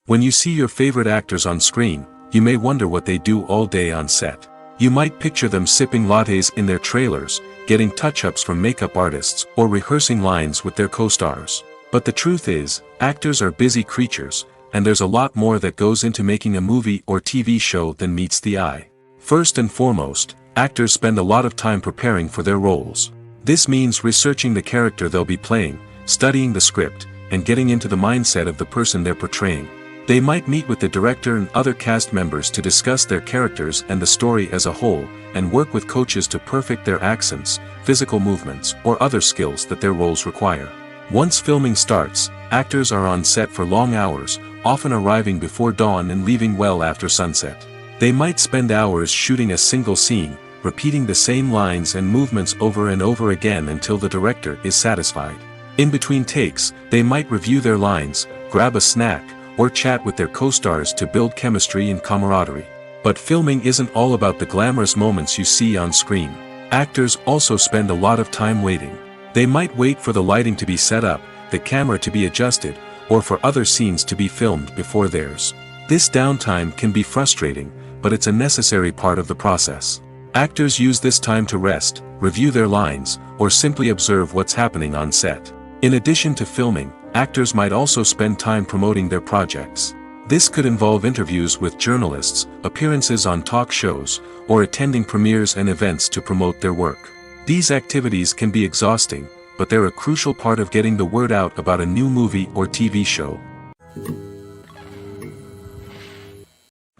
[SPEAKER 1] When you see your favorite actors on screen, you may wonder what they do all day on set. You might picture them sipping lattes in their trailers, getting touch-ups from makeup artists, or rehearsing lines with their co-stars. But the truth is, actors are busy creatures, and there's a lot more that goes into making a movie or TV show than meets the eye. First and foremost, actors spend a lot of time preparing for their roles. This means researching the character they'll be playing, studying the script, and getting into the mindset of the person they're portraying. They might meet with the director and other cast members to discuss their characters and the story as a whole, and work with coaches to perfect their accents, physical movements, or other skills that their roles require. Once filming starts, actors are on set for long hours, often arriving before dawn and leaving well after sunset. They might spend hours shooting a single scene, repeating the same lines and movements over and over again until the director is satisfied. In between takes, they might review their lines, grab a snack, or chat with their co-stars to build chemistry and camaraderie. But filming isn't all about the glamorous moments you see on screen. Actors also spend a lot of time waiting. They might wait for the lighting to be set up, the camera to be adjusted, or for other scenes to be filmed before theirs. This downtime can be frustrating, but it's a necessary part of the process. Actors use this time to rest, review their lines, or simply observe what's happening on set. In addition to filming, actors might also spend time promoting their projects. This could involve interviews with journalists, appearances on talk shows, or attending premieres and events to promote their work. These activities can be exhausting, but they're a crucial part of getting the word out about a new movie or TV show.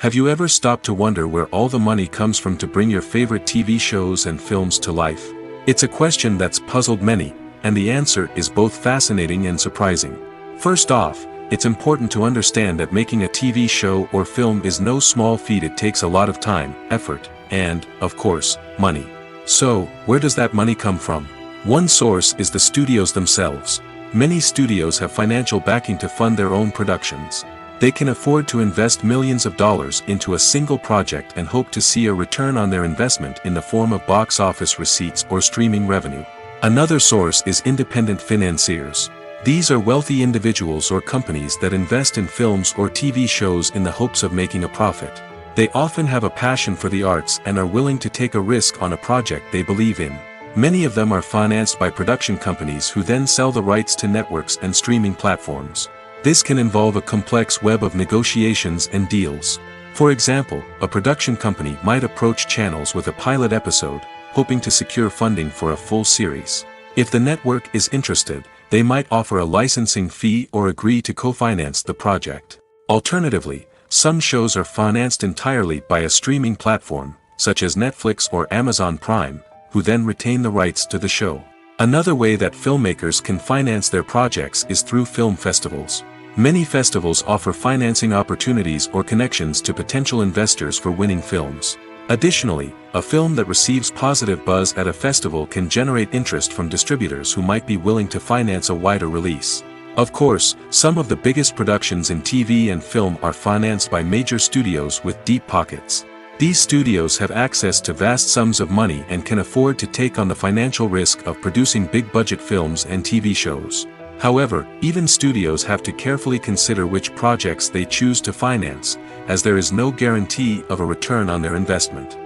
[SPEAKER 1] Have you ever stopped to wonder where all the money comes from to bring your favorite TV shows and films to life? It's a question that's puzzled many, and the answer is both fascinating and surprising. First off, it's important to understand that making a TV show or film is no small feat. It takes a lot of time, effort, and, of course, money. So, where does that money come from? One source is the studios themselves. Many studios have financial backing to fund their own productions. They can afford to invest millions of dollars into a single project and hope to see a return on their investment in the form of box office receipts or streaming revenue. Another source is independent financiers. These are wealthy individuals or companies that invest in films or TV shows in the hopes of making a profit. They often have a passion for the arts and are willing to take a risk on a project they believe in. Many of them are financed by production companies who then sell the rights to networks and streaming platforms. This can involve a complex web of negotiations and deals. For example, a production company might approach channels with a pilot episode, hoping to secure funding for a full series. If the network is interested, they might offer a licensing fee or agree to co-finance the project. Alternatively, some shows are financed entirely by a streaming platform, such as Netflix or Amazon Prime, who then retain the rights to the show. Another way that filmmakers can finance their projects is through film festivals. Many festivals offer financing opportunities or connections to potential investors for winning films. Additionally, a film that receives positive buzz at a festival can generate interest from distributors who might be willing to finance a wider release. Of course, some of the biggest productions in TV and film are financed by major studios with deep pockets. These studios have access to vast sums of money and can afford to take on the financial risk of producing big-budget films and TV shows. However, even studios have to carefully consider which projects they choose to finance, as there is no guarantee of a return on their investment.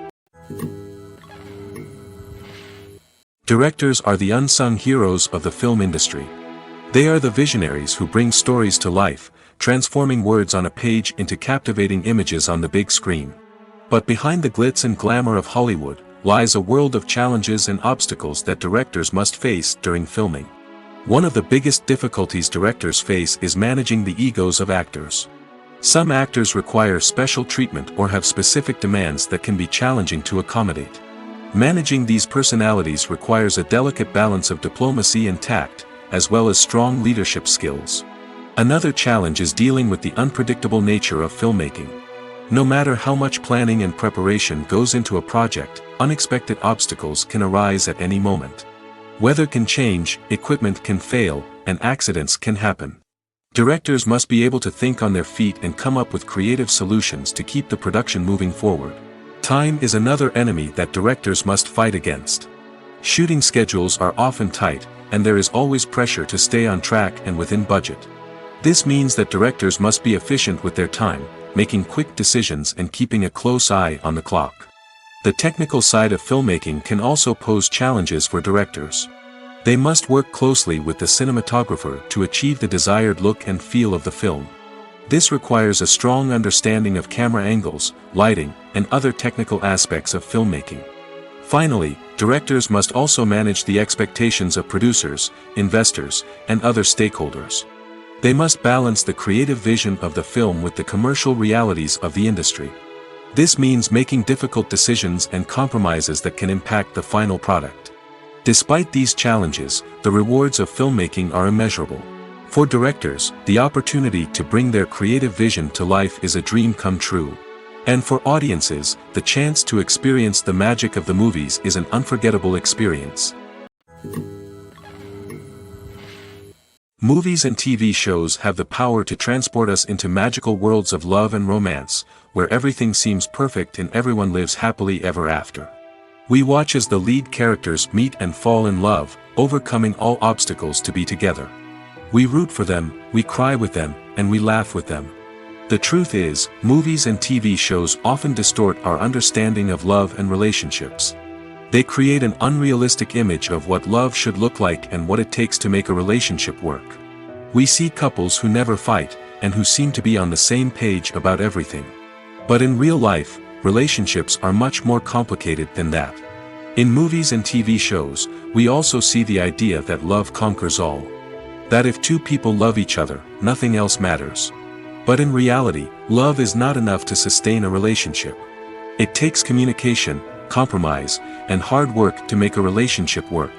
[SPEAKER 1] Directors are the unsung heroes of the film industry. They are the visionaries who bring stories to life, transforming words on a page into captivating images on the big screen. But behind the glitz and glamour of Hollywood lies a world of challenges and obstacles that directors must face during filming. One of the biggest difficulties directors face is managing the egos of actors. Some actors require special treatment or have specific demands that can be challenging to accommodate. Managing these personalities requires a delicate balance of diplomacy and tact, as well as strong leadership skills. Another challenge is dealing with the unpredictable nature of filmmaking. No matter how much planning and preparation goes into a project, unexpected obstacles can arise at any moment. Weather can change, equipment can fail, and accidents can happen. Directors must be able to think on their feet and come up with creative solutions to keep the production moving forward. Time is another enemy that directors must fight against. Shooting schedules are often tight, and there is always pressure to stay on track and within budget. This means that directors must be efficient with their time, making quick decisions and keeping a close eye on the clock. The technical side of filmmaking can also pose challenges for directors. They must work closely with the cinematographer to achieve the desired look and feel of the film. This requires a strong understanding of camera angles, lighting, and other technical aspects of filmmaking. Finally, directors must also manage the expectations of producers, investors, and other stakeholders. They must balance the creative vision of the film with the commercial realities of the industry. This means making difficult decisions and compromises that can impact the final product. Despite these challenges, the rewards of filmmaking are immeasurable. For directors, the opportunity to bring their creative vision to life is a dream come true. And for audiences, the chance to experience the magic of the movies is an unforgettable experience. Movies and TV shows have the power to transport us into magical worlds of love and romance, where everything seems perfect and everyone lives happily ever after. We watch as the lead characters meet and fall in love, overcoming all obstacles to be together. We root for them, we cry with them, and we laugh with them. The truth is, movies and TV shows often distort our understanding of love and relationships. They create an unrealistic image of what love should look like and what it takes to make a relationship work. We see couples who never fight, and who seem to be on the same page about everything. But in real life, relationships are much more complicated than that. In movies and TV shows, we also see the idea that love conquers all. That if two people love each other, nothing else matters. But in reality, love is not enough to sustain a relationship. It takes communication, compromise, and hard work to make a relationship work.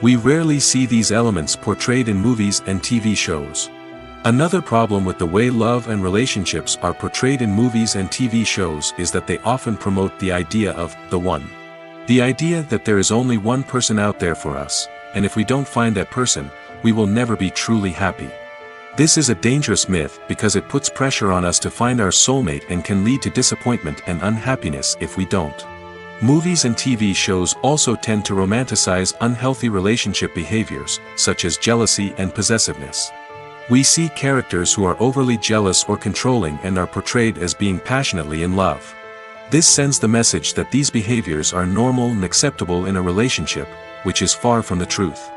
[SPEAKER 1] We rarely see these elements portrayed in movies and TV shows. Another problem with the way love and relationships are portrayed in movies and TV shows is that they often promote the idea of the one. The idea that there is only one person out there for us, and if we don't find that person, we will never be truly happy. This is a dangerous myth because it puts pressure on us to find our soulmate and can lead to disappointment and unhappiness if we don't. Movies and TV shows also tend to romanticize unhealthy relationship behaviors, such as jealousy and possessiveness. We see characters who are overly jealous or controlling and are portrayed as being passionately in love. This sends the message that these behaviors are normal and acceptable in a relationship, which is far from the truth.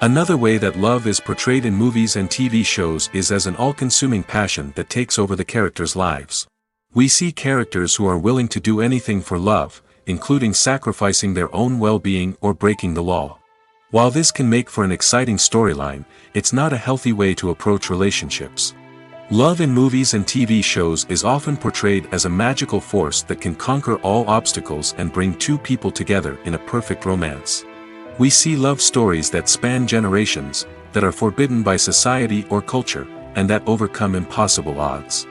[SPEAKER 1] Another way that love is portrayed in movies and TV shows is as an all-consuming passion that takes over the characters' lives. We see characters who are willing to do anything for love, including sacrificing their own well-being or breaking the law. While this can make for an exciting storyline, it's not a healthy way to approach relationships. Love in movies and TV shows is often portrayed as a magical force that can conquer all obstacles and bring two people together in a perfect romance. We see love stories that span generations, that are forbidden by society or culture, and that overcome impossible odds.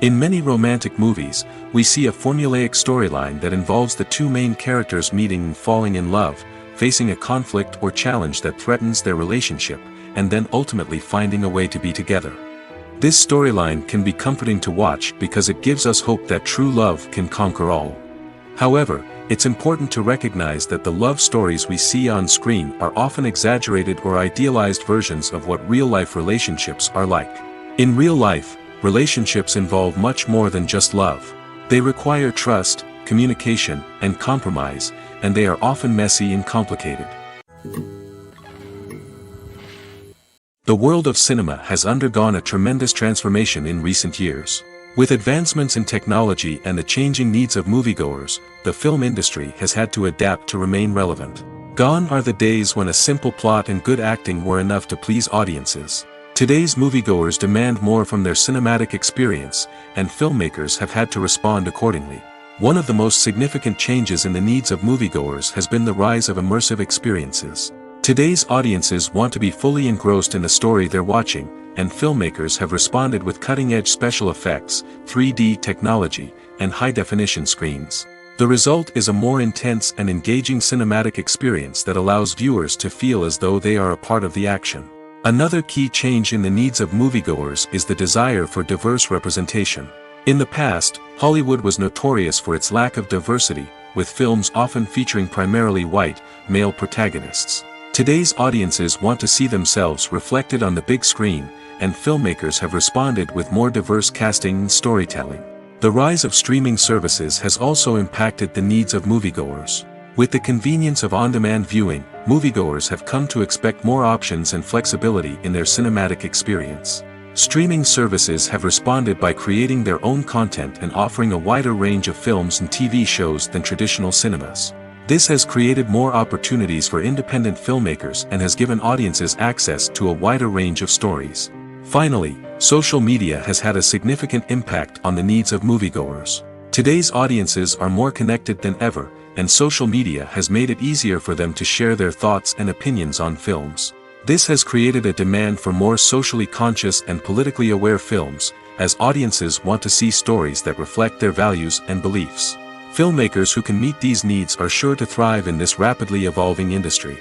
[SPEAKER 1] In many romantic movies, we see a formulaic storyline that involves the two main characters meeting and falling in love, facing a conflict or challenge that threatens their relationship, and then ultimately finding a way to be together. This storyline can be comforting to watch because it gives us hope that true love can conquer all. However, it's important to recognize that the love stories we see on screen are often exaggerated or idealized versions of what real-life relationships are like. In real life, relationships involve much more than just love. They require trust, communication, and compromise, and they are often messy and complicated. The world of cinema has undergone a tremendous transformation in recent years. With advancements in technology and the changing needs of moviegoers, the film industry has had to adapt to remain relevant. Gone are the days when a simple plot and good acting were enough to please audiences. Today's moviegoers demand more from their cinematic experience, and filmmakers have had to respond accordingly. One of the most significant changes in the needs of moviegoers has been the rise of immersive experiences. Today's audiences want to be fully engrossed in the story they're watching, and filmmakers have responded with cutting-edge special effects, 3D technology, and high-definition screens. The result is a more intense and engaging cinematic experience that allows viewers to feel as though they are a part of the action. Another key change in the needs of moviegoers is the desire for diverse representation. In the past, Hollywood was notorious for its lack of diversity, with films often featuring primarily white, male protagonists. Today's audiences want to see themselves reflected on the big screen, and filmmakers have responded with more diverse casting and storytelling. The rise of streaming services has also impacted the needs of moviegoers. With the convenience of on-demand viewing, moviegoers have come to expect more options and flexibility in their cinematic experience. Streaming services have responded by creating their own content and offering a wider range of films and TV shows than traditional cinemas. This has created more opportunities for independent filmmakers and has given audiences access to a wider range of stories. Finally, social media has had a significant impact on the needs of moviegoers. Today's audiences are more connected than ever, and social media has made it easier for them to share their thoughts and opinions on films. This has created a demand for more socially conscious and politically aware films, as audiences want to see stories that reflect their values and beliefs. Filmmakers who can meet these needs are sure to thrive in this rapidly evolving industry.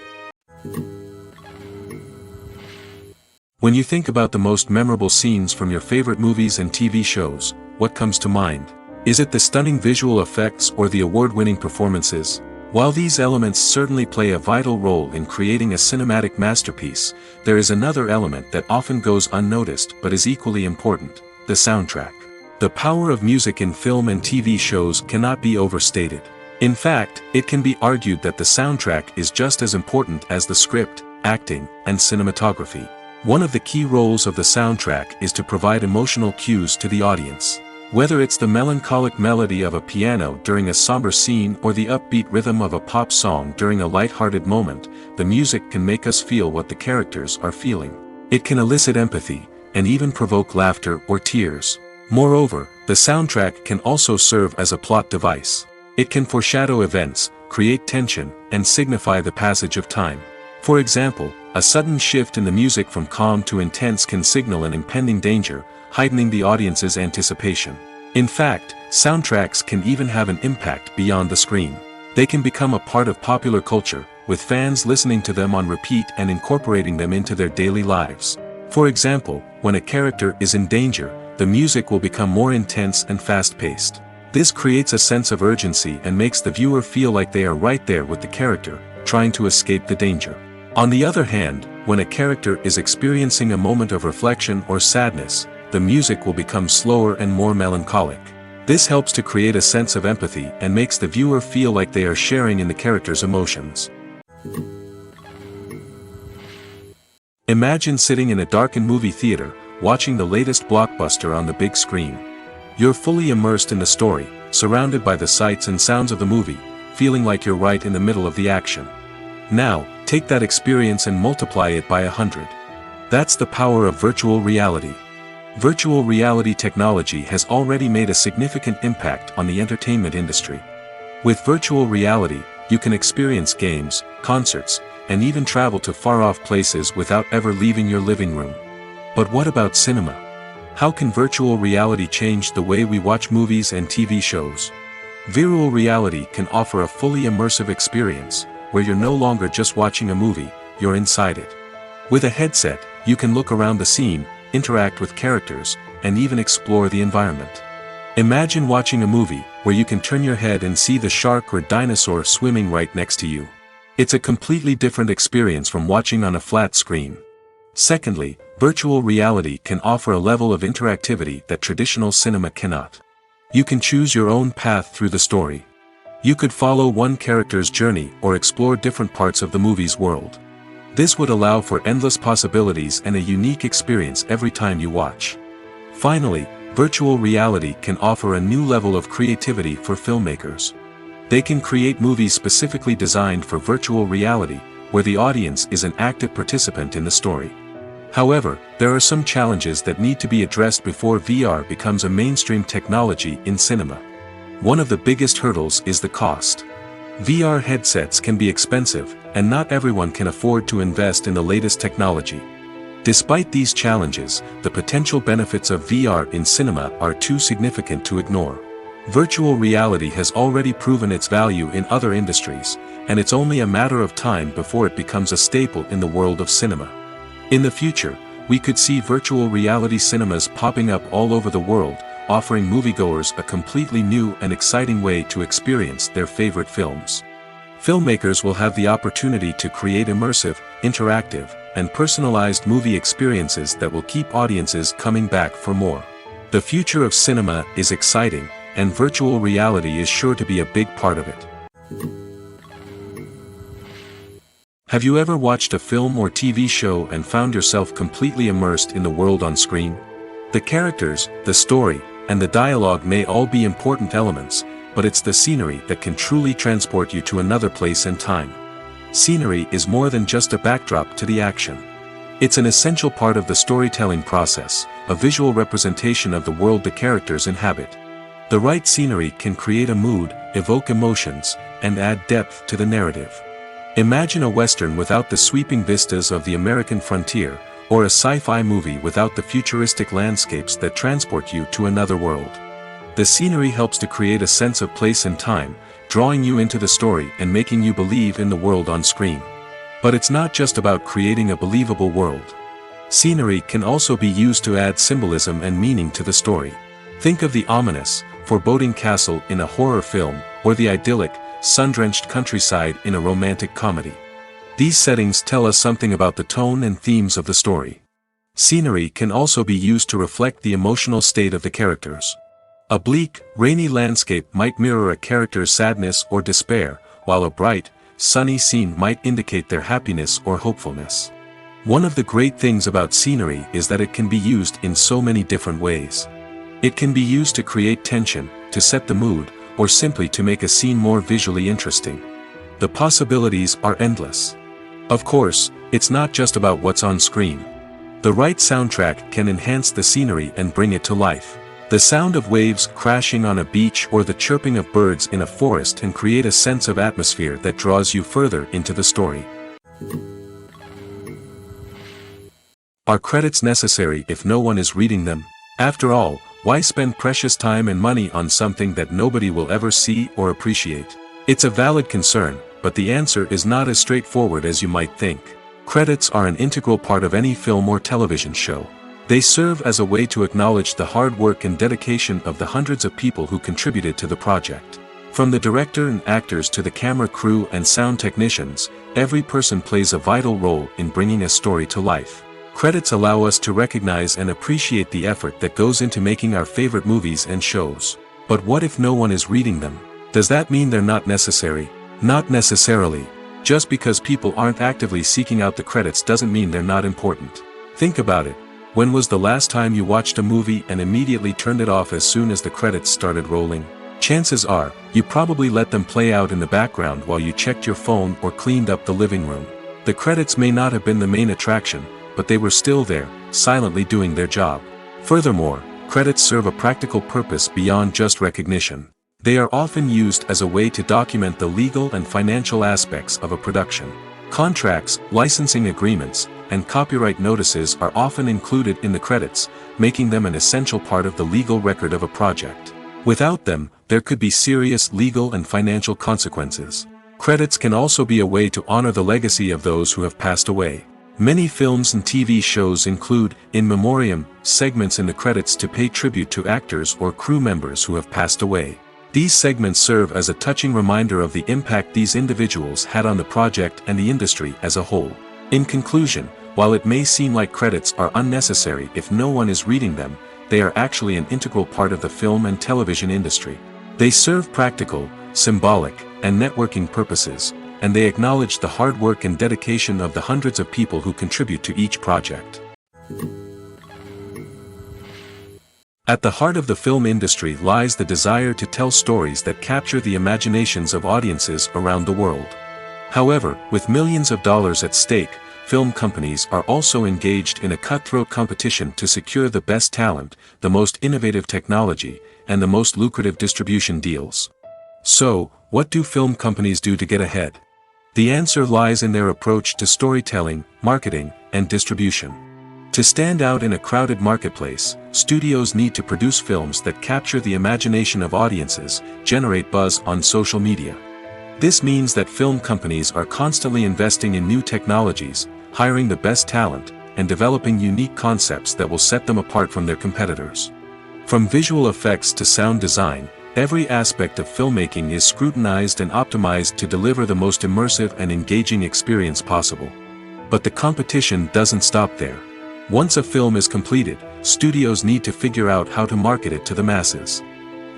[SPEAKER 1] When you think about the most memorable scenes from your favorite movies and TV shows, what comes to mind? Is it the stunning visual effects or the award-winning performances? While these elements certainly play a vital role in creating a cinematic masterpiece, there is another element that often goes unnoticed but is equally important: the soundtrack. The power of music in film and TV shows cannot be overstated. In fact, it can be argued that the soundtrack is just as important as the script, acting, and cinematography. One of the key roles of the soundtrack is to provide emotional cues to the audience. Whether it's the melancholic melody of a piano during a somber scene or the upbeat rhythm of a pop song during a light-hearted moment, the music can make us feel what the characters are feeling. It can elicit empathy, and even provoke laughter or tears. Moreover, the soundtrack can also serve as a plot device. It can foreshadow events, create tension, and signify the passage of time. For example, a sudden shift in the music from calm to intense can signal an impending danger, heightening the audience's anticipation. In fact, soundtracks can even have an impact beyond the screen. They can become a part of popular culture, with fans listening to them on repeat and incorporating them into their daily lives. For example, when a character is in danger, the music will become more intense and fast-paced. This creates a sense of urgency and makes the viewer feel like they are right there with the character, trying to escape the danger. On the other hand, when a character is experiencing a moment of reflection or sadness, the music will become slower and more melancholic. This helps to create a sense of empathy and makes the viewer feel like they are sharing in the character's emotions. Imagine sitting in a darkened movie theater, watching the latest blockbuster on the big screen. You're fully immersed in the story, surrounded by the sights and sounds of the movie, feeling like you're right in the middle of the action. Now, take that experience and multiply it by 100. That's the power of virtual reality. Virtual reality technology has already made a significant impact on the entertainment industry. With virtual reality, you can experience games, concerts, and even travel to far-off places without ever leaving your living room. But what about cinema? How can virtual reality change the way we watch movies and TV shows? Virtual reality can offer a fully immersive experience, where you're no longer just watching a movie, you're inside it. With a headset, you can look around the scene, interact with characters, and even explore the environment. Imagine watching a movie, where you can turn your head and see the shark or dinosaur swimming right next to you. It's a completely different experience from watching on a flat screen. Secondly, virtual reality can offer a level of interactivity that traditional cinema cannot. You can choose your own path through the story. You could follow one character's journey or explore different parts of the movie's world. This would allow for endless possibilities and a unique experience every time you watch. Finally, virtual reality can offer a new level of creativity for filmmakers. They can create movies specifically designed for virtual reality, where the audience is an active participant in the story. However, there are some challenges that need to be addressed before VR becomes a mainstream technology in cinema. One of the biggest hurdles is the cost. VR headsets can be expensive, and not everyone can afford to invest in the latest technology. Despite these challenges, the potential benefits of VR in cinema are too significant to ignore. Virtual reality has already proven its value in other industries, and it's only a matter of time before it becomes a staple in the world of cinema. In the future, we could see virtual reality cinemas popping up all over the world, offering moviegoers a completely new and exciting way to experience their favorite films. Filmmakers will have the opportunity to create immersive, interactive, and personalized movie experiences that will keep audiences coming back for more. The future of cinema is exciting, and virtual reality is sure to be a big part of it. Have you ever watched a film or TV show and found yourself completely immersed in the world on screen? The characters, the story, and the dialogue may all be important elements, but it's the scenery that can truly transport you to another place and time. Scenery is more than just a backdrop to the action. It's an essential part of the storytelling process, a visual representation of the world the characters inhabit. The right scenery can create a mood, evoke emotions, and add depth to the narrative. Imagine a Western without the sweeping vistas of the American frontier, or a sci-fi movie without the futuristic landscapes that transport you to another world. The scenery helps to create a sense of place and time, drawing you into the story and making you believe in the world on screen. But it's not just about creating a believable world. Scenery can also be used to add symbolism and meaning to the story. Think of the ominous, foreboding castle in a horror film, or the idyllic, sun-drenched countryside in a romantic comedy. These settings tell us something about the tone and themes of the story. Scenery can also be used to reflect the emotional state of the characters. A bleak, rainy landscape might mirror a character's sadness or despair, while a bright, sunny scene might indicate their happiness or hopefulness. One of the great things about scenery is that it can be used in so many different ways. It can be used to create tension, to set the mood, or simply to make a scene more visually interesting. The possibilities are endless. Of course, it's not just about what's on screen. The right soundtrack can enhance the scenery and bring it to life. The sound of waves crashing on a beach or the chirping of birds in a forest can create a sense of atmosphere that draws you further into the story. Are credits necessary if no one is reading them? After all, why spend precious time and money on something that nobody will ever see or appreciate? It's a valid concern, but the answer is not as straightforward as you might think. Credits are an integral part of any film or television show. They serve as a way to acknowledge the hard work and dedication of the hundreds of people who contributed to the project. From the director and actors to the camera crew and sound technicians, every person plays a vital role in bringing a story to life. Credits allow us to recognize and appreciate the effort that goes into making our favorite movies and shows. But what if no one is reading them? Does that mean they're not necessary? Not necessarily. Just because people aren't actively seeking out the credits doesn't mean they're not important. Think about it. When was the last time you watched a movie and immediately turned it off as soon as the credits started rolling? Chances are, you probably let them play out in the background while you checked your phone or cleaned up the living room. The credits may not have been the main attraction, but they were still there, silently doing their job. Furthermore, credits serve a practical purpose beyond just recognition. They are often used as a way to document the legal and financial aspects of a production. Contracts, licensing agreements, and copyright notices are often included in the credits, making them an essential part of the legal record of a project. Without them, there could be serious legal and financial consequences. Credits can also be a way to honor the legacy of those who have passed away. Many films and TV shows include, in memoriam, segments in the credits to pay tribute to actors or crew members who have passed away. These segments serve as a touching reminder of the impact these individuals had on the project and the industry as a whole. In conclusion, while it may seem like credits are unnecessary if no one is reading them, they are actually an integral part of the film and television industry. They serve practical, symbolic, and networking purposes, and they acknowledge the hard work and dedication of the hundreds of people who contribute to each project. At the heart of the film industry lies the desire to tell stories that capture the imaginations of audiences around the world. However, with millions of dollars at stake, film companies are also engaged in a cutthroat competition to secure the best talent, the most innovative technology, and the most lucrative distribution deals. So, what do film companies do to get ahead? The answer lies in their approach to storytelling, marketing, and distribution. To stand out in a crowded marketplace, studios need to produce films that capture the imagination of audiences, generate buzz on social media. This means that film companies are constantly investing in new technologies, hiring the best talent, and developing unique concepts that will set them apart from their competitors. From visual effects to sound design, every aspect of filmmaking is scrutinized and optimized to deliver the most immersive and engaging experience possible. But the competition doesn't stop there. Once a film is completed, studios need to figure out how to market it to the masses.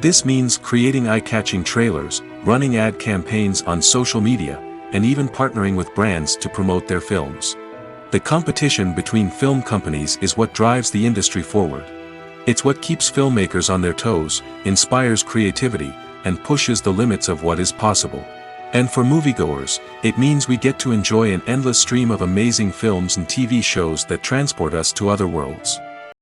[SPEAKER 1] This means creating eye-catching trailers, running ad campaigns on social media, and even partnering with brands to promote their films. The competition between film companies is what drives the industry forward. It's what keeps filmmakers on their toes, inspires creativity, and pushes the limits of what is possible. And for moviegoers, it means we get to enjoy an endless stream of amazing films and TV shows that transport us to other worlds.